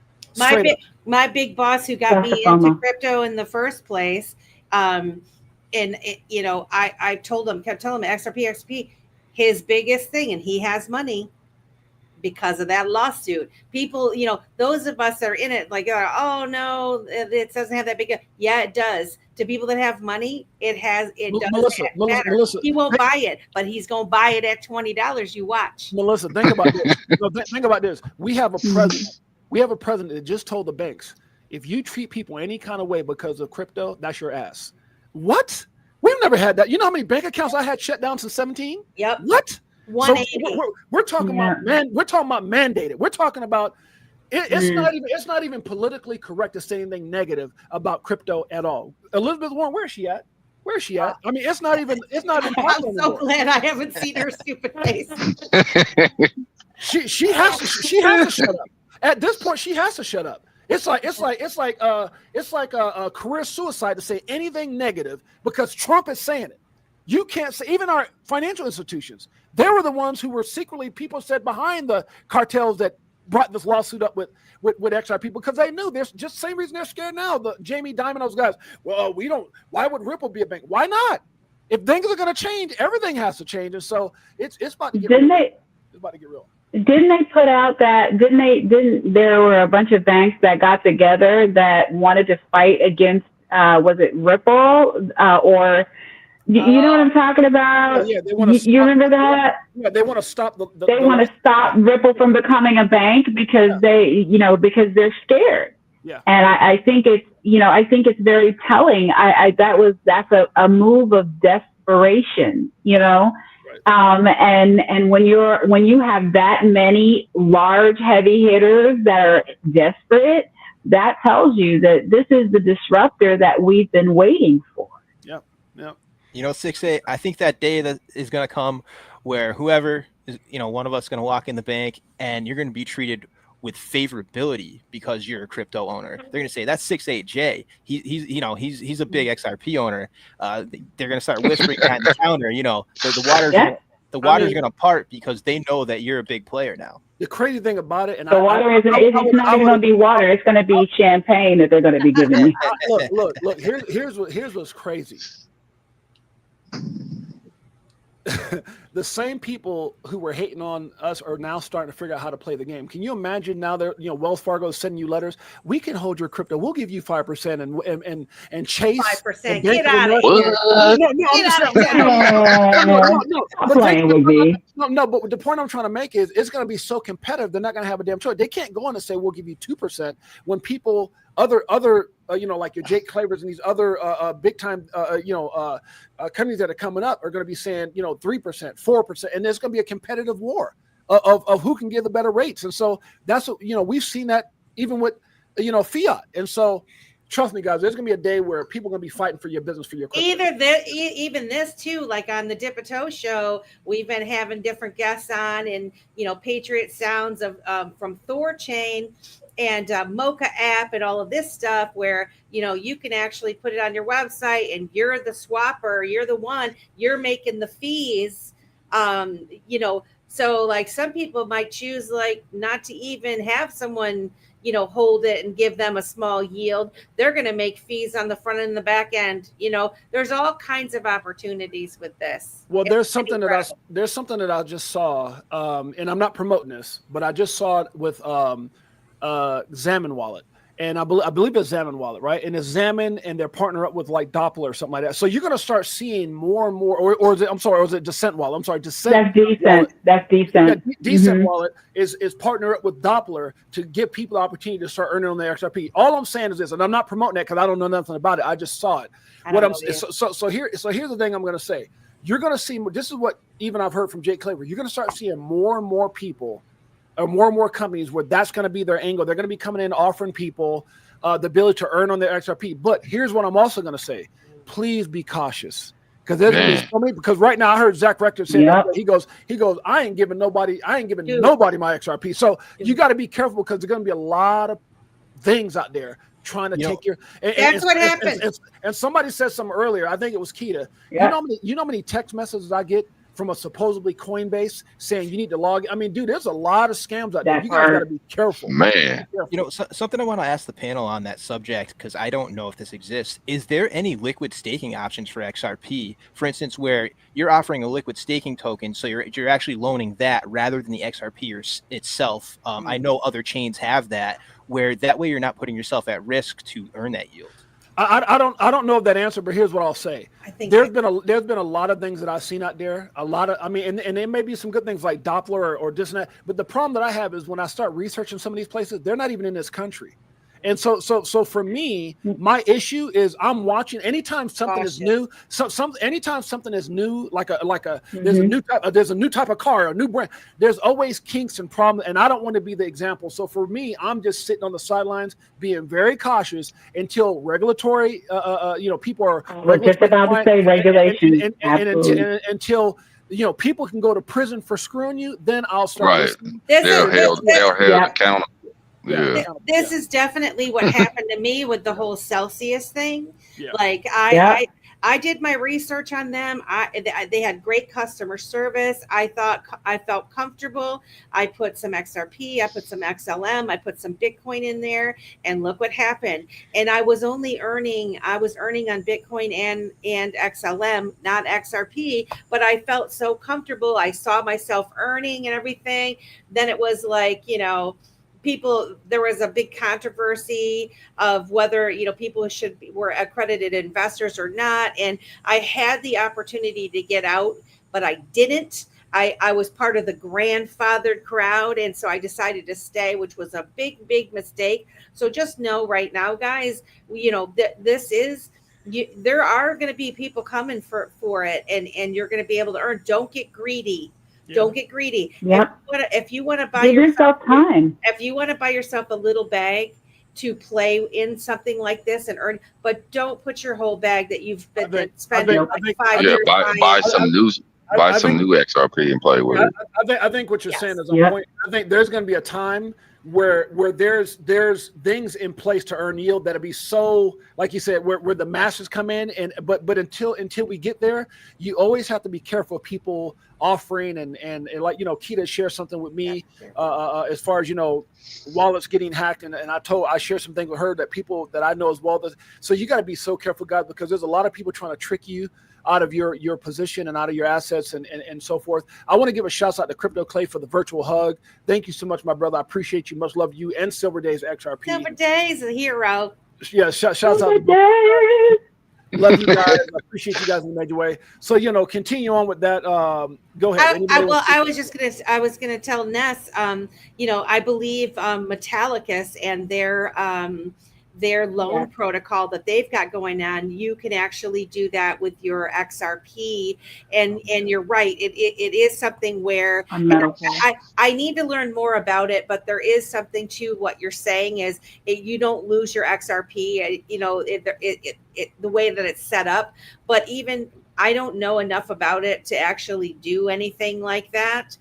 My big boss who got me into crypto in the first place, I kept telling him XRP, his biggest thing, and he has money because of that lawsuit. People, those of us that are in it, like, oh no, it doesn't have that big. Yeah, it does. To people that have money, it does matter. Melissa, he won't buy it, but he's going to buy it at $20. You watch. Melissa, think about this. Think about this. We have a president. We have a president that just told the banks, if you treat people any kind of way because of crypto, that's your ass. What? We've never had that. You know how many bank accounts I had shut down since 17? Yep. What? 180. So we're talking about we're talking about mandated. We're talking about it's not even politically correct to say anything negative about crypto at all. Elizabeth Warren, where is she at? Where is she at? I mean, it's not even I'm so glad I haven't seen her stupid face. She has to shut up. At this point, she has to shut up. It's like a career suicide to say anything negative because Trump is saying it. You can't say, even our financial institutions, they were the ones who were secretly, people said, behind the cartels that brought this lawsuit up with XRP because they knew there's just the same reason they're scared now. The Jamie Dimon, those guys. Well, why would Ripple be a bank? Why not? If things are going to change, everything has to change. And so it's about to get real. It's about to get real. Didn't they put out that? Didn't there were a bunch of banks that got together that wanted to fight against? Was it Ripple or? You know what I'm talking about? Yeah, they want to. You remember that? Yeah, they want to stop they want to stop Ripple from becoming a bank because because they're scared. Yeah. And I think it's very telling. That's a move of desperation. Right. And when you have that many large heavy hitters that are desperate, that tells you that this is the disruptor that we've been waiting for. Yep. 6-8, I think that day that is going to come where whoever is, one of us is going to walk in the bank and you're going to be treated with favorability because you're a crypto owner. They're going to say that's 6-8J. He's a big XRP owner. They're going to start whispering behind the counter. The water's going to part because they know that you're a big player now. The crazy thing about it, and the water it's not even going to be water. It's going to be champagne that they're going to be giving me. Look. Here's what's crazy. The same people who were hating on us are now starting to figure out how to play the game. Can you imagine now they're Wells Fargo is sending you letters? We can hold your crypto. We'll give you 5% and Chase 5%. Get out of here. No, but the point I'm trying to make is it's going to be so competitive. They're not going to have a damn choice. They can't go on and say we'll give you 2% when people other like your Jake Clavers and these other big time companies that are coming up are going to be saying 3%, 4%, and there's going to be a competitive war. of who can give the better rates. And so that's what, we've seen that even with, fiat. And so trust me, guys, there's going to be a day where people are going to be fighting for your business, for your crypto. Even this too, like on the VTHO show, we've been having different guests on, and Patriot Sounds from Thorchain and Mocha app and all of this stuff, where you can actually put it on your website, and you're the swapper, you're making the fees. So like some people might choose like not to even have someone hold it and give them a small yield. They're going to make fees on the front end and the back end. There's all kinds of opportunities with this. Well, there's something that I just saw, and I'm not promoting this, but I just saw it with Xamin Wallet. And I believe it's Xamin Wallet, right? And it's Xamin, and they're partnered up with like Doppler or something like that. So you're going to start seeing more and more, or is it Descent Wallet? I'm sorry, Descent. That's Decent. That's Decent. Yeah, Decent Wallet is partnered up with Doppler to give people the opportunity to start earning on their XRP. All I'm saying is this, and I'm not promoting that because I don't know nothing about it. I just saw it. So here's the thing I'm going to say. You're going to see, this is what even I've heard from Jake Claver. You're going to start seeing more and more people, or more and more companies where that's going to be their angle. They're going to be coming in offering people the ability to earn on their XRP. But here's what I'm also going to say: please be cautious, because there's going to be so many. Because right now I heard Zach Rector say he goes, I ain't giving nobody my XRP. So you got to be careful, because there's going to be a lot of things out there trying to take your. That's what happened. And somebody said something earlier. I think it was Keita. Yeah. You know how many text messages I get from a supposedly Coinbase saying you need to log in? I mean, dude, there's a lot of scams out there. You guys got to be careful. Man. Something I want to ask the panel on that subject, because I don't know if this exists. Is there any liquid staking options for XRP? For instance, where you're offering a liquid staking token, so you're actually loaning that rather than the XRP itself. I know other chains have that, where that way you're not putting yourself at risk to earn that yield. I don't know that answer, but here's what I'll say. I think there's been a lot of things that I've seen out there. And there may be some good things like Doppler or this and that. But the problem that I have is when I start researching some of these places, they're not even in this country. And so for me, my issue is I'm watching anytime something is new. Anytime something is new, there's a new type of car, a new brand. There's always kinks and problems, and I don't want to be the example. So for me, I'm just sitting on the sidelines, being very cautious until regulatory, people are. We're just about to say regulations, and until people can go to prison for screwing you, then I'll start. Right, they're held accountable. Yeah. This is definitely what happened to me with the whole Celsius thing. Yeah. Like I did my research on them. They had great customer service. I felt comfortable. I put some XRP, I put some XLM, I put some Bitcoin in there, and look what happened. And I was earning on Bitcoin and XLM, not XRP, but I felt so comfortable. I saw myself earning and everything. Then it was like, there was a big controversy of whether people were accredited investors or not, and I had the opportunity to get out, but I didn't. I was part of the grandfathered crowd, and so I decided to stay, which was a big mistake. So just know right now, guys, there are going to be people coming for it, and you're going to be able to earn. Don't get greedy. Yeah. Don't get greedy. Yeah. If you want to buy yourself time, if you want to buy yourself a little bag to play in something like this and earn, but don't put your whole bag that you've been spending 5 years. Buy some new XRP and play with it. I think what you're saying is on point. I think there's going to be a time where there's things in place to earn yield that'll be so, like you said, where the masses come in, but until we get there, you always have to be careful of people offering and like Keita shared something with me as far as wallets getting hacked, and I shared some things with her that people that I know as well. So you got to be so careful, guys, because there's a lot of people trying to trick you out of your position and out of your assets and so forth. I want to give a shout out to Crypto Clay for the virtual hug. Thank you so much, my brother. I appreciate you. Much love to you and Silver Days XRP. Silver Days, a hero. Yeah, shouts out. Love you guys. I appreciate you guys in a major way. So continue on with that. Go ahead. I was gonna tell Ness. I believe Metallicus and their loan protocol that they've got going on, you can actually do that with your XRP. And you're right, it is something where I need to learn more about it, but there is something to what you're saying is you don't lose your XRP, the way that it's set up. But even I don't know enough about it to actually do anything like that.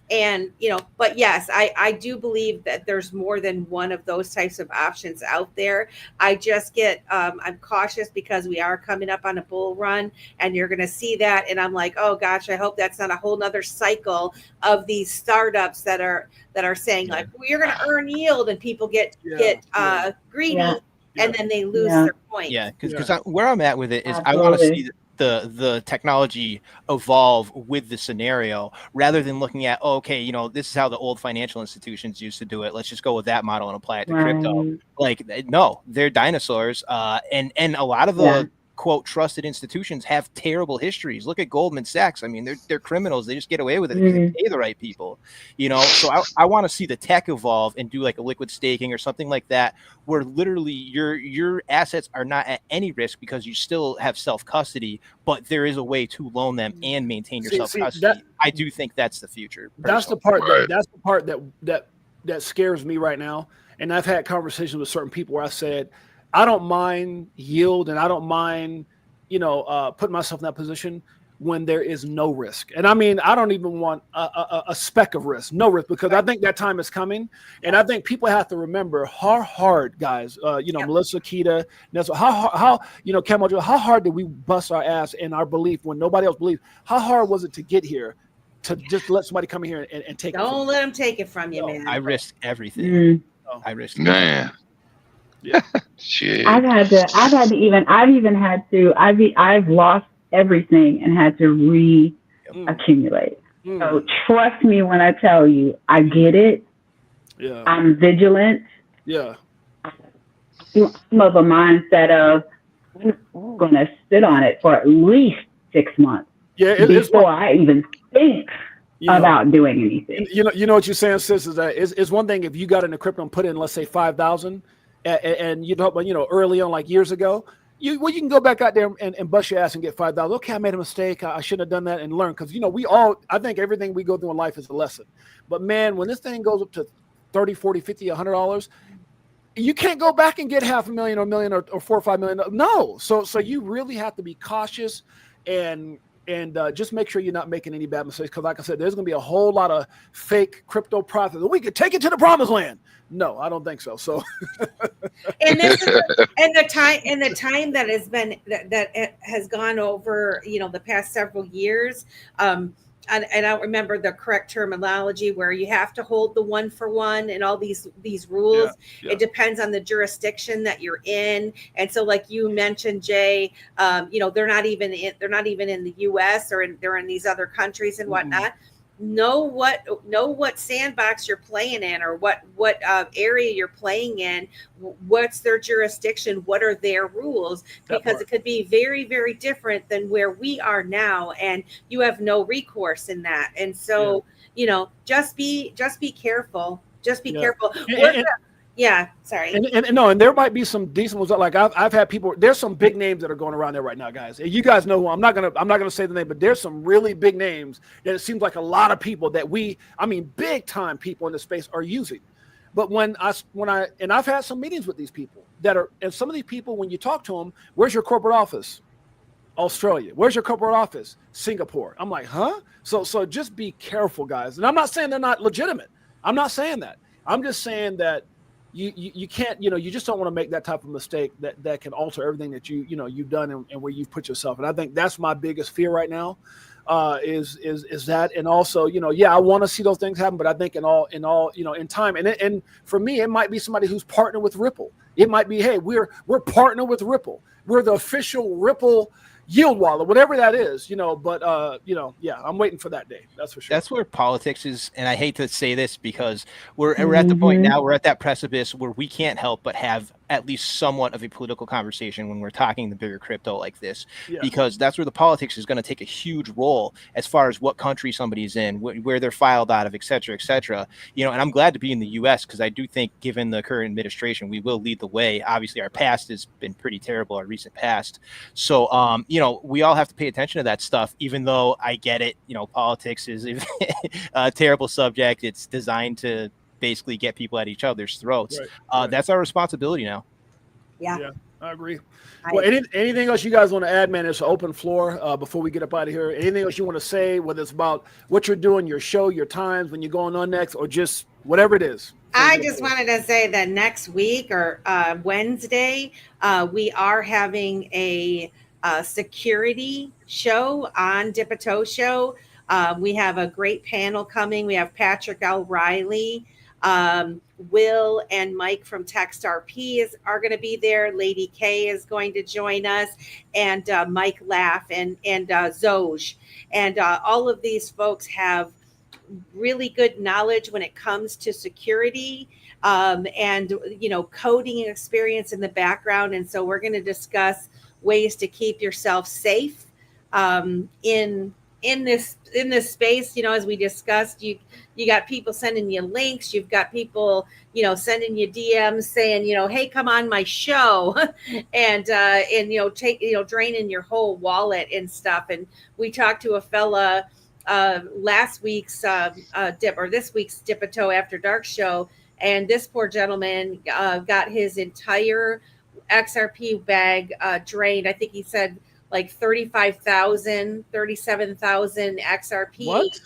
And, but yes, I do believe that there's more than one of those types of options out there. I just get, I'm cautious because we are coming up on a bull run and you're going to see that. And I'm like, oh gosh, I hope that's not a whole nother cycle of these startups that are saying like, well, you're going to earn yield, and people get greedy and then they lose their point. Yeah. Cause where I'm at with it is I want to see the technology evolve with the scenario rather than looking at, okay, this is how the old financial institutions used to do it. Let's just go with that model and apply it to crypto. Like, no, they're dinosaurs. And a lot of the quote trusted institutions have terrible histories. Look at Goldman Sachs. I mean, they're criminals. They just get away with it because they pay the right people, So I want to see the tech evolve and do like a liquid staking or something like that, where literally your assets are not at any risk because you still have self custody, but there is a way to loan them and maintain your self custody. I do think that's the future. That's the part that scares me right now. And I've had conversations with certain people where I said, I don't mind yield, and I don't mind, putting myself in that position when there is no risk. And I mean, I don't even want a speck of risk, no risk, because I think that time is coming. And I think people have to remember how hard, guys, Melissa, Keita, Nessa, how Camo Joe, how hard did we bust our ass in our belief when nobody else believed? How hard was it to get here, to just let somebody come in here and take it? Don't let them take it from you, man. I risked everything. I risked man. Yeah. Shit. I've lost everything and had to reaccumulate. So trust me when I tell you, I get it. Yeah. I'm vigilant. Yeah. I'm of a mindset of I'm going to sit on it for at least 6 months before I even think about doing anything. You know what you're saying, sis, is that it's one thing if you got into crypto and put in, let's say, 5,000. And you talk about, early on, like years ago, you can go back out there and bust your ass and get 5,000. Okay, I made a mistake. I shouldn't have done that, and learn. Because, I think everything we go through in life is a lesson. But man, when this thing goes up to $30, $40, $50, $100, you can't go back and get $500,000 or $1 million or $4 or $5 million. No. So you really have to be cautious and just make sure you're not making any bad mistakes. Because like I said, there's going to be a whole lot of fake crypto profits. We could take it to the promised land. No, I don't think so. So, and this is the time that has been that has gone over, the past several years. And I don't remember the correct terminology where you have to hold the 1-for-1 and all these rules. Yeah. It depends on the jurisdiction that you're in. And so, like you mentioned, Jay, they're not even in the U.S. or they're in these other countries and whatnot. Know what sandbox you're playing in, or what area you're playing in. What's their jurisdiction? What are their rules? Because it could be very, very different than where we are now, and you have no recourse in that. And so, just be careful. Just be careful. Yeah, sorry. And there might be some decent ones. Like I've had people. There's some big names that are going around there right now, guys. You guys know who I'm not gonna say the name, but there's some really big names that it seems like a lot of people that big time people in the space are using. But I've had some meetings with these people and some of these people, when you talk to them, where's your corporate office? Australia. Where's your corporate office? Singapore. I'm like, huh? So just be careful, guys. And I'm not saying they're not legitimate. I'm not saying that. I'm just saying that. You can't, you just don't want to make that type of mistake that can alter everything that you've done and where you've put yourself. And I think that's my biggest fear right now, is that. And also, I want to see those things happen, but I think in time, and for me, it might be somebody who's partnered with Ripple. It might be, hey, we're partnered with Ripple. We're the official Ripple yield wallet, whatever that is, but I'm waiting for that day. That's for sure. That's where politics is. And I hate to say this because we're at the point now, we're at that precipice where we can't help but have at least somewhat of a political conversation when we're talking the bigger crypto like this, Yeah. because that's where the politics is going to take a huge role as far as what country somebody's in, where they're filed out of, et cetera, et cetera. You know, and I'm glad to be in the U.S. because I do think, given the current administration, we will lead the way. Obviously, our past has been pretty terrible, our recent past. So, you know, we all have to pay attention to that stuff, even though I get it. You know, politics is a terrible subject. It's designed to basically get people at each other's throats. Right. That's our responsibility now. Yeah. I agree. Well, anything else you guys want to add, man? It's an open floor before we get up out of here. Anything else you want to say, whether it's about what you're doing, your show, your times, when you're going on next, or just whatever it is? I just wanted to say that next week or Wednesday, we are having a security show on VTHO Show. We have a great panel coming. We have Patrick O'Reilly, Will and Mike from TextRP are going to be there. Lady K is going to join us, and Mike Laff and Zoj. And all of these folks have really good knowledge when it comes to security and, you know, coding experience in the background. And so we're going to discuss ways to keep yourself safe in this space. You know, as we discussed, you got people sending you links, you've got people, you know, sending you DMs saying, you know, hey, come on my show, and you know, draining your whole wallet and stuff. And we talked to a fella last week's this week's VTHO After Dark show, and this poor gentleman got his entire XRP bag drained. I think he said like 37,000 XRP. What?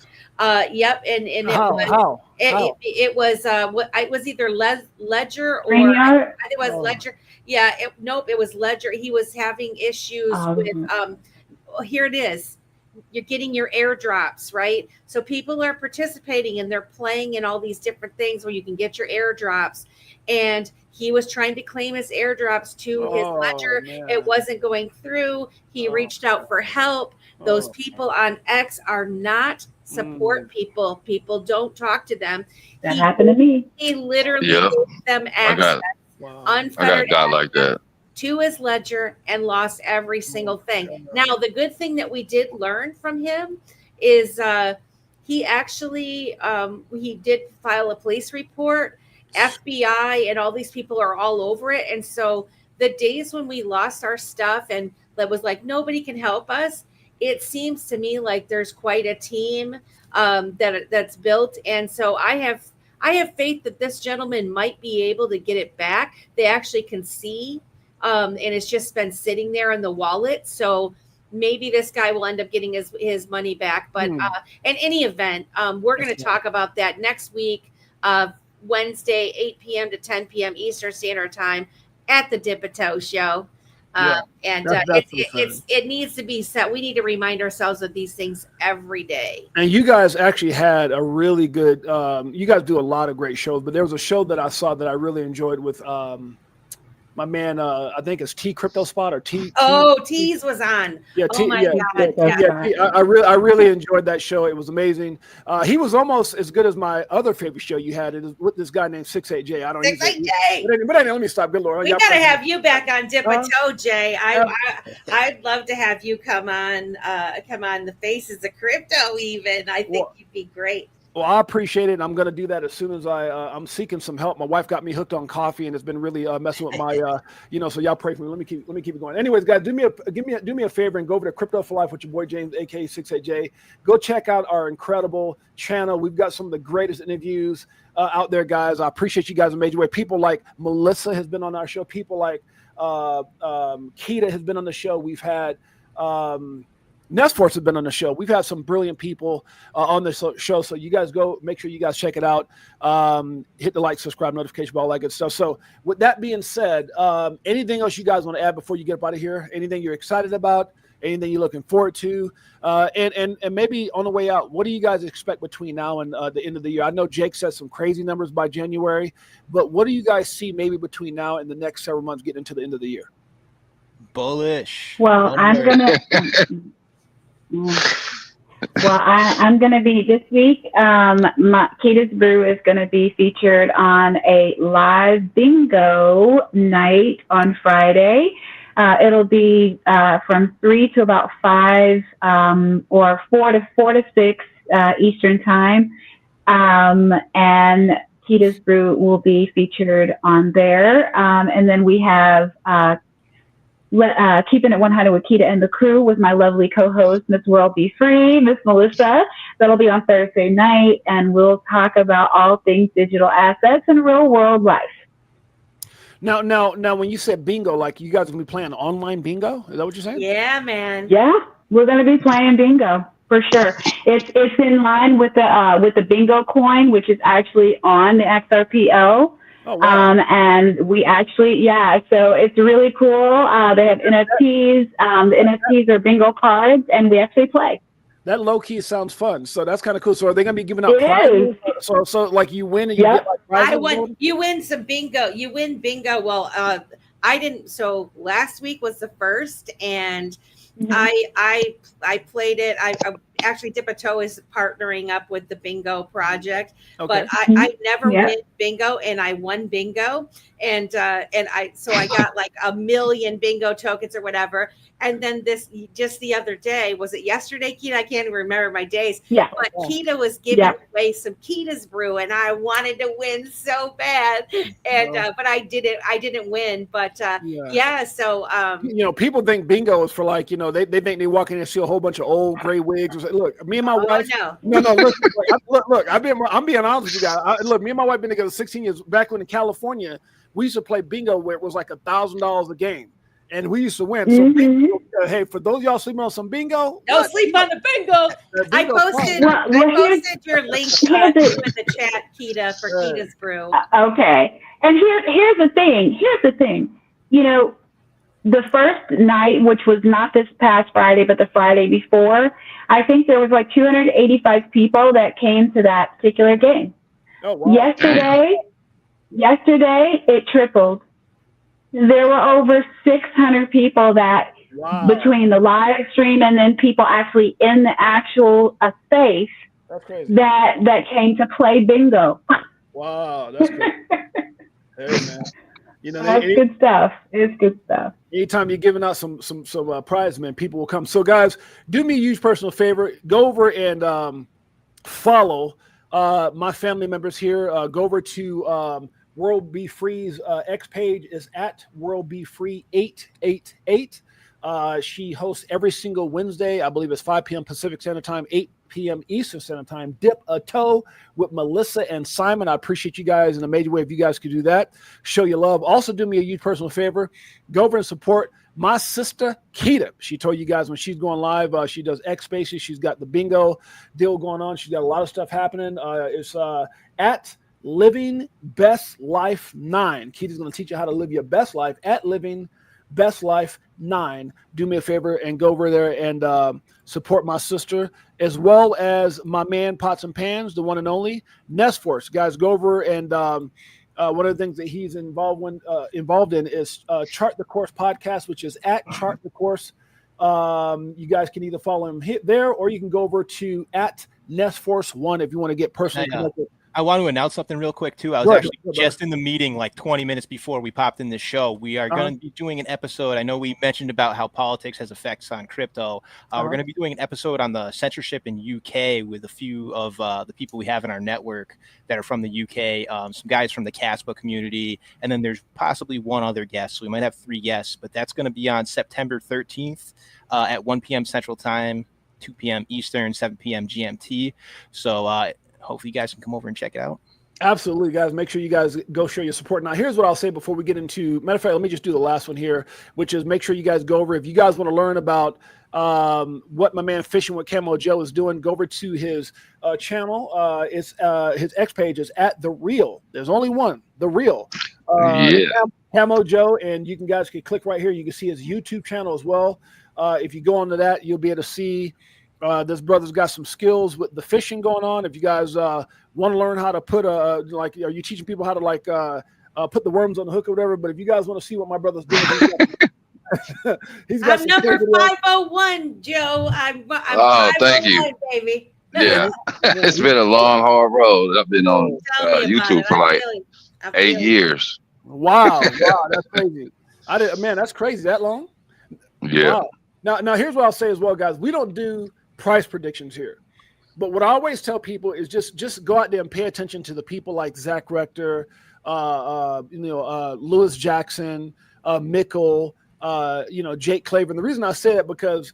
Yep. And it was it was either Ledger or I think it was Ledger. Yeah. It was Ledger. He was having issues with here it is. You're getting your airdrops, right? So people are participating and they're playing in all these different things where you can get your airdrops. And he was trying to claim his airdrops to his Ledger. Man. It wasn't going through. He reached out for help. Those people on X are not support people. People don't talk to them. That happened to me. He literally gave them access, unfettered access like that, to his Ledger, and lost every single thing. Now, the good thing that we did learn from him is he actually he did file a police report. FBI and all these people are all over it. And so the days when we lost our stuff and that was like, nobody can help us, it seems to me like there's quite a team that's built. And so I have faith that this gentleman might be able to get it back. They actually can see, and it's just been sitting there in the wallet. So maybe this guy will end up getting his money back. But in any event, we're going to talk about that next week, Wednesday, 8 p.m. to 10 p.m. Eastern Standard Time at the VTHO Show. It needs to be set. We need to remind ourselves of these things every day. And you guys actually had a really good, you guys do a lot of great shows, but there was a show that I saw that I really enjoyed with my man, I think it's T Crypto Spot or T. Oh, T's was on. Yeah, oh my God. Yeah. I really enjoyed that show. It was amazing. He was almost as good as my other favorite show you had. It was with this guy named 68J. I don't know. 68J. But anyway, let me stop. Good Lord. We got to have you back on VTHO, Jay. I'd love to have you come on the Faces of Crypto even. I think you'd be great. Well, I appreciate it. I'm going to do that as soon as I'm seeking some help. My wife got me hooked on coffee, and it's been really messing with my, so y'all pray for me. Let me keep it going. Anyways, guys, do me a favor and go over to Crypto for Life with your boy James, aka 68J. Go check out our incredible channel. We've got some of the greatest interviews out there, guys. I appreciate you guys in a major way. People like Melissa has been on our show. People like Keita has been on the show. We've had Nestforce has been on the show. We've had some brilliant people on this show. So you guys go, make sure you guys check it out. Hit the like, subscribe, notification bell, all that good stuff. So with that being said, anything else you guys want to add before you get up out of here? Anything you're excited about? Anything you're looking forward to? And maybe on the way out, what do you guys expect between now and the end of the year? I know Jake said some crazy numbers by January, but what do you guys see maybe between now and the next several months getting into the end of the year? Bullish. Well, I'm going to... Well, I'm going to be this week. Kita's Brew is going to be featured on a live bingo night on Friday. It'll be from 3 to about 5 or 4 to 6 Eastern time. And Kita's Brew will be featured on there. And then we have Keeping It 100 with Kita and the Crew with my lovely co-host, Miss World Be Free, Miss Melissa. That'll be on Thursday night, and we'll talk about all things digital assets and real world life. Now, when you said bingo, like you guys are gonna be playing online bingo? Is that what you're saying? Yeah, man. Yeah, we're gonna be playing bingo for sure. It's in line with the bingo coin, which is actually on the XRPL. Oh, wow. And we actually, so it's really cool. They have NFTs. The NFTs are bingo cards, and we actually play. That low key sounds fun. So that's kind of cool. So are they gonna be giving out It prizes? is. So like you win and you Yep. get like prizes? You win some bingo. You win bingo. Well, I didn't. So last week was the first, and I played it. I actually VTHO is partnering up with the bingo project, Okay. but I never win bingo, and I won bingo, and I got like 1 million bingo tokens or whatever. And then just the other day, was it yesterday, Kita? I can't even remember my days. Yeah. But Kita was giving away some Kita's Brew, and I wanted to win so bad. And but I didn't win. But so people think bingo is for like, they think they walk in and see a whole bunch of old gray wigs. Look, me and my wife. No. Look, I'm being honest with you guys. Look, me and my wife been together 16 years. Back when in California, we used to play bingo where it was like $1,000 a game. And we used to win. So bingo, hey, for those of y'all sleeping on some bingo, don't sleep on the bingo. I posted your link in the chat, Kita, for Kita's Brew. Okay. And here's the thing. The first night, which was not this past Friday, but the Friday before, I think there was like 285 people that came to that particular game. Oh, wow. Yesterday, it tripled. There were over 600 people that, between the live stream and then people actually in the actual space, that came to play bingo. Wow, that's cool. Hey, man. That's good stuff. It's good stuff. Anytime you're giving out some prize, man, people will come. So, guys, do me a huge personal favor. Go over and follow my family members here. Go over to World Be Free's X page is at World Be Free 888. She hosts every single Wednesday. I believe it's 5 p.m. Pacific Standard Time, 8 p.m. Eastern Standard Time. Dip a toe with Melissa and Simon. I appreciate you guys in a major way if you guys could do that. Show your love. Also, do me a huge personal favor. Go over and support my sister, Kita. She told you guys when she's going live, she does X Spaces. She's got the bingo deal going on. She's got a lot of stuff happening. It's at Living Best Life 9. Kita's going to teach you how to live your best life at Living Best Life 9. Do me a favor and go over there and support my sister, as well as my man Pots and Pans, the one and only Nest Force. Guys, go over and one of the things that he's involved in is Chart the Course podcast, which is at Chart the Course. You guys can either follow him there, or you can go over to at Nest Force 1 if you want to get personally connected. I want to announce something real quick too. I was actually just in the meeting like 20 minutes before we popped in this show. We are going to be doing an episode. I know we mentioned about how politics has effects on crypto. We're going to be doing an episode on the censorship in UK with a few of the people we have in our network that are from the UK, some guys from the Caspa community, and then there's possibly one other guest. So we might have 3 guests, but that's going to be on September 13th at 1 p.m. Central Time, 2 p.m. Eastern, 7 p.m. GMT. So hopefully you guys can come over and check it out. Absolutely, guys. Make sure you guys go show your support. Now, here's what I'll say before we get into, matter of fact, let me just do the last one here, which is make sure you guys go over. If you guys want to learn about what my man Fishing with Camo Joe is doing, go over to his channel. His X page is at The Real. There's only one, The Real. Camo Joe, and you guys can click right here. You can see his YouTube channel as well. If you go onto that, you'll be able to see this brother's got some skills with the fishing going on. If you guys want to learn how to put are you teaching people how to put the worms on the hook or whatever? But if you guys want to see what my brother's doing, He's got I'm some number kids in there. 501, Joe. I'm Oh, thank you. 501, baby. Yeah, Man, it's been a long, hard road. I've been on Tell me about YouTube it. for I like feel it. I 8 feel it. years. Wow, that's crazy. Man, that's crazy. That long? Yeah. Wow. Now here's what I'll say as well, guys. We don't do price predictions here. But what I always tell people is just go out there and pay attention to the people like Zach Rector, Lewis Jackson, Mickle, Jake Claver. And the reason I say that because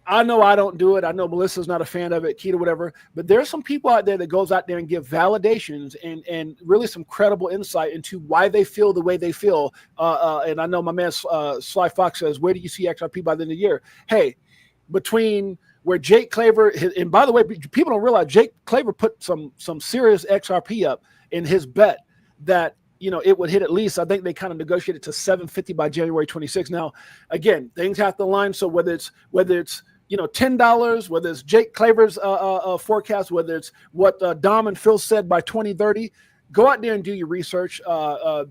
I know I don't do it. I know Melissa's not a fan of it, Keita, whatever. But there's some people out there that goes out there and give validations and really some credible insight into why they feel the way they feel. And I know my man Sly Fox says, where do you see XRP by the end of the year? Hey, between where Jake Claver, and by the way, people don't realize Jake Claver put some serious XRP up in his bet that it would hit at least. I think they kind of negotiated to 750 by January 26. Now, again, things have to align. So whether it's $10, whether it's Jake Claver's forecast, whether it's what Dom and Phil said by 2030, go out there and do your research. I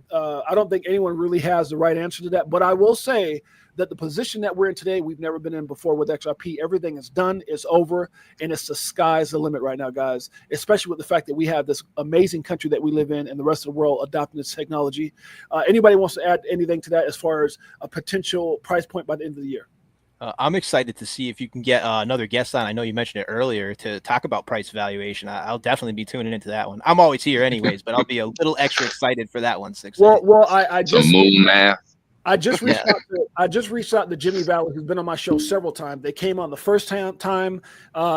don't think anyone really has the right answer to that, but I will say that the position that we're in today, we've never been in before with XRP. Everything is done, it's over, and it's the sky's the limit right now, guys, especially with the fact that we have this amazing country that we live in and the rest of the world adopting this technology. Anybody wants to add anything to that as far as a potential price point by the end of the year? I'm excited to see if you can get another guest on. I know you mentioned it earlier to talk about price valuation. I'll definitely be tuning into that one. I'm always here anyways, but I'll be a little extra excited for that one. Well, I just Some moon math. I just reached out to Jimmy Valley, who's been on my show several times. They came on the first time.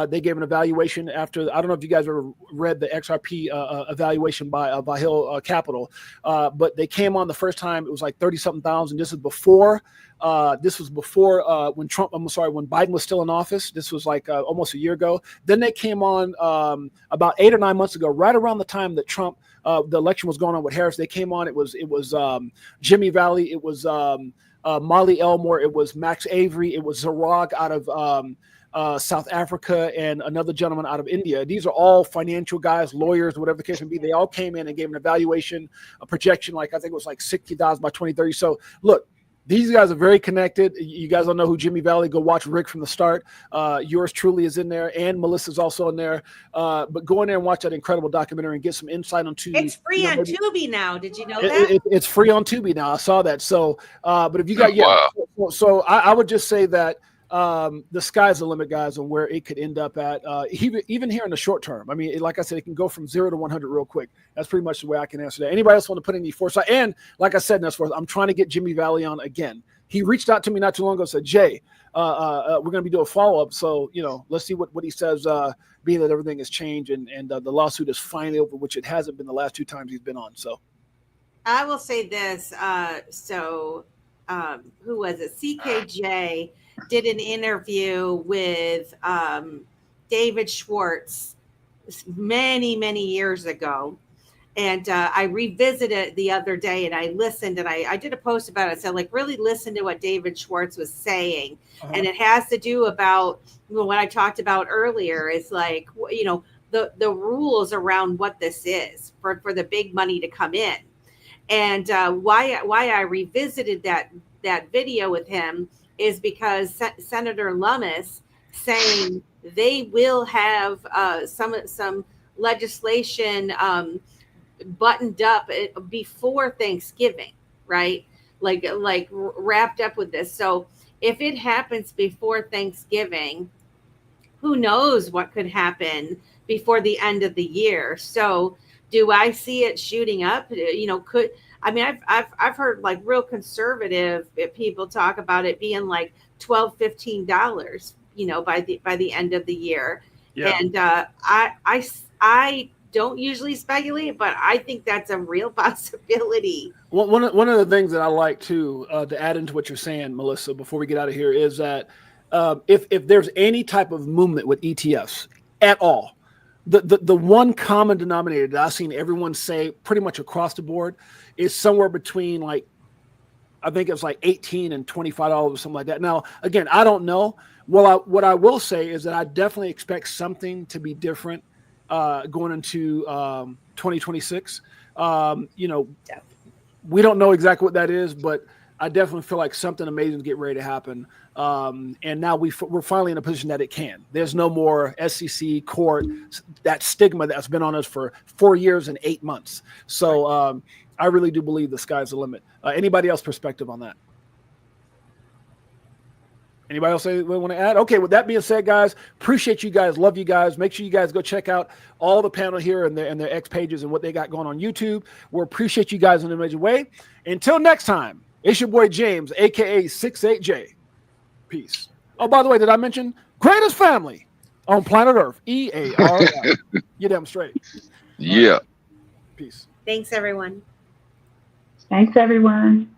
They gave an evaluation after. I don't know if you guys ever read the XRP evaluation by VTHO Capital, but they came on the first time. It was like 30-something thousand. This was before. When Biden was still in office. This was like almost a year ago. Then they came on about 8 or 9 months ago, right around the time that Trump. The election was going on with Harris. They came on. It was Jimmy Valley. It was Molly Elmore. It was Max Avery. It was Zarog out of South Africa and another gentleman out of India. These are all financial guys, lawyers, whatever the case may be. They all came in and gave an evaluation, a projection, like I think it was like 60,000 by 2030. So look, these guys are very connected. You guys don't know who Jimmy Valley. Go watch Rick from the start. Yours truly is in there, and Melissa's also in there. But go in there and watch that incredible documentary and get some insight on Tubi. It's free on Tubi now. Did you know that? It's free on Tubi now. I saw that. So, but if you got so I would just say that the sky's the limit, guys, on where it could end up at. Even here in the short term. I mean, like I said, it can go from 0 to 100 real quick. That's pretty much the way I can answer that. Anybody else want to put any foresight? And like I said, I'm trying to get Jimmy Valley on again. He reached out to me not too long ago, said, Jay, we're going to be doing a follow-up. So, let's see what he says, being that everything has changed and the lawsuit is finally over, which it hasn't been the last 2 times he's been on. So I will say this. Who was it? CKJ did an interview with David Schwartz many, many years ago. And I revisited it the other day and I listened and I did a post about it. So really listen to what David Schwartz was saying. Uh-huh. And it has to do about what I talked about earlier. It's like, the rules around what this is for the big money to come in. And why I revisited that video with him is because Senator Lummis saying they will have some legislation buttoned up before Thanksgiving, right? Like wrapped up with this. So if it happens before Thanksgiving, who knows what could happen before the end of the year. So do I see it shooting up? I've heard like real conservative people talk about it being like $12, $15, by the end of the year. Yeah. And I don't usually speculate, but I think that's a real possibility. Well, one of the things that I like to add into what you're saying, Melissa, before we get out of here, is that if there's any type of movement with ETFs at all, the one common denominator that I've seen everyone say pretty much across the board is somewhere between I think it's like $18 and $25 or something like that. Now, again, I don't know. Well, what I will say is that I definitely expect something to be different going into 2026. We don't know exactly what that is, but I definitely feel like something amazing is getting ready to happen. And now we're finally in a position that it can. There's no more SEC court, that stigma that's been on us for 4 years and 8 months. So I really do believe the sky's the limit. Anybody else perspective on that? Anybody else want to add? Okay, with that being said, guys, appreciate you guys. Love you guys. Make sure you guys go check out all the panel here and their X pages and what they got going on YouTube. We appreciate you guys in a major way. Until next time, it's your boy James, a.k.a. 68J. Peace. Oh, by the way, did I mention greatest family on planet Earth? EARF. You damn straight. Yeah. Peace. Thanks, everyone. Thanks, everyone.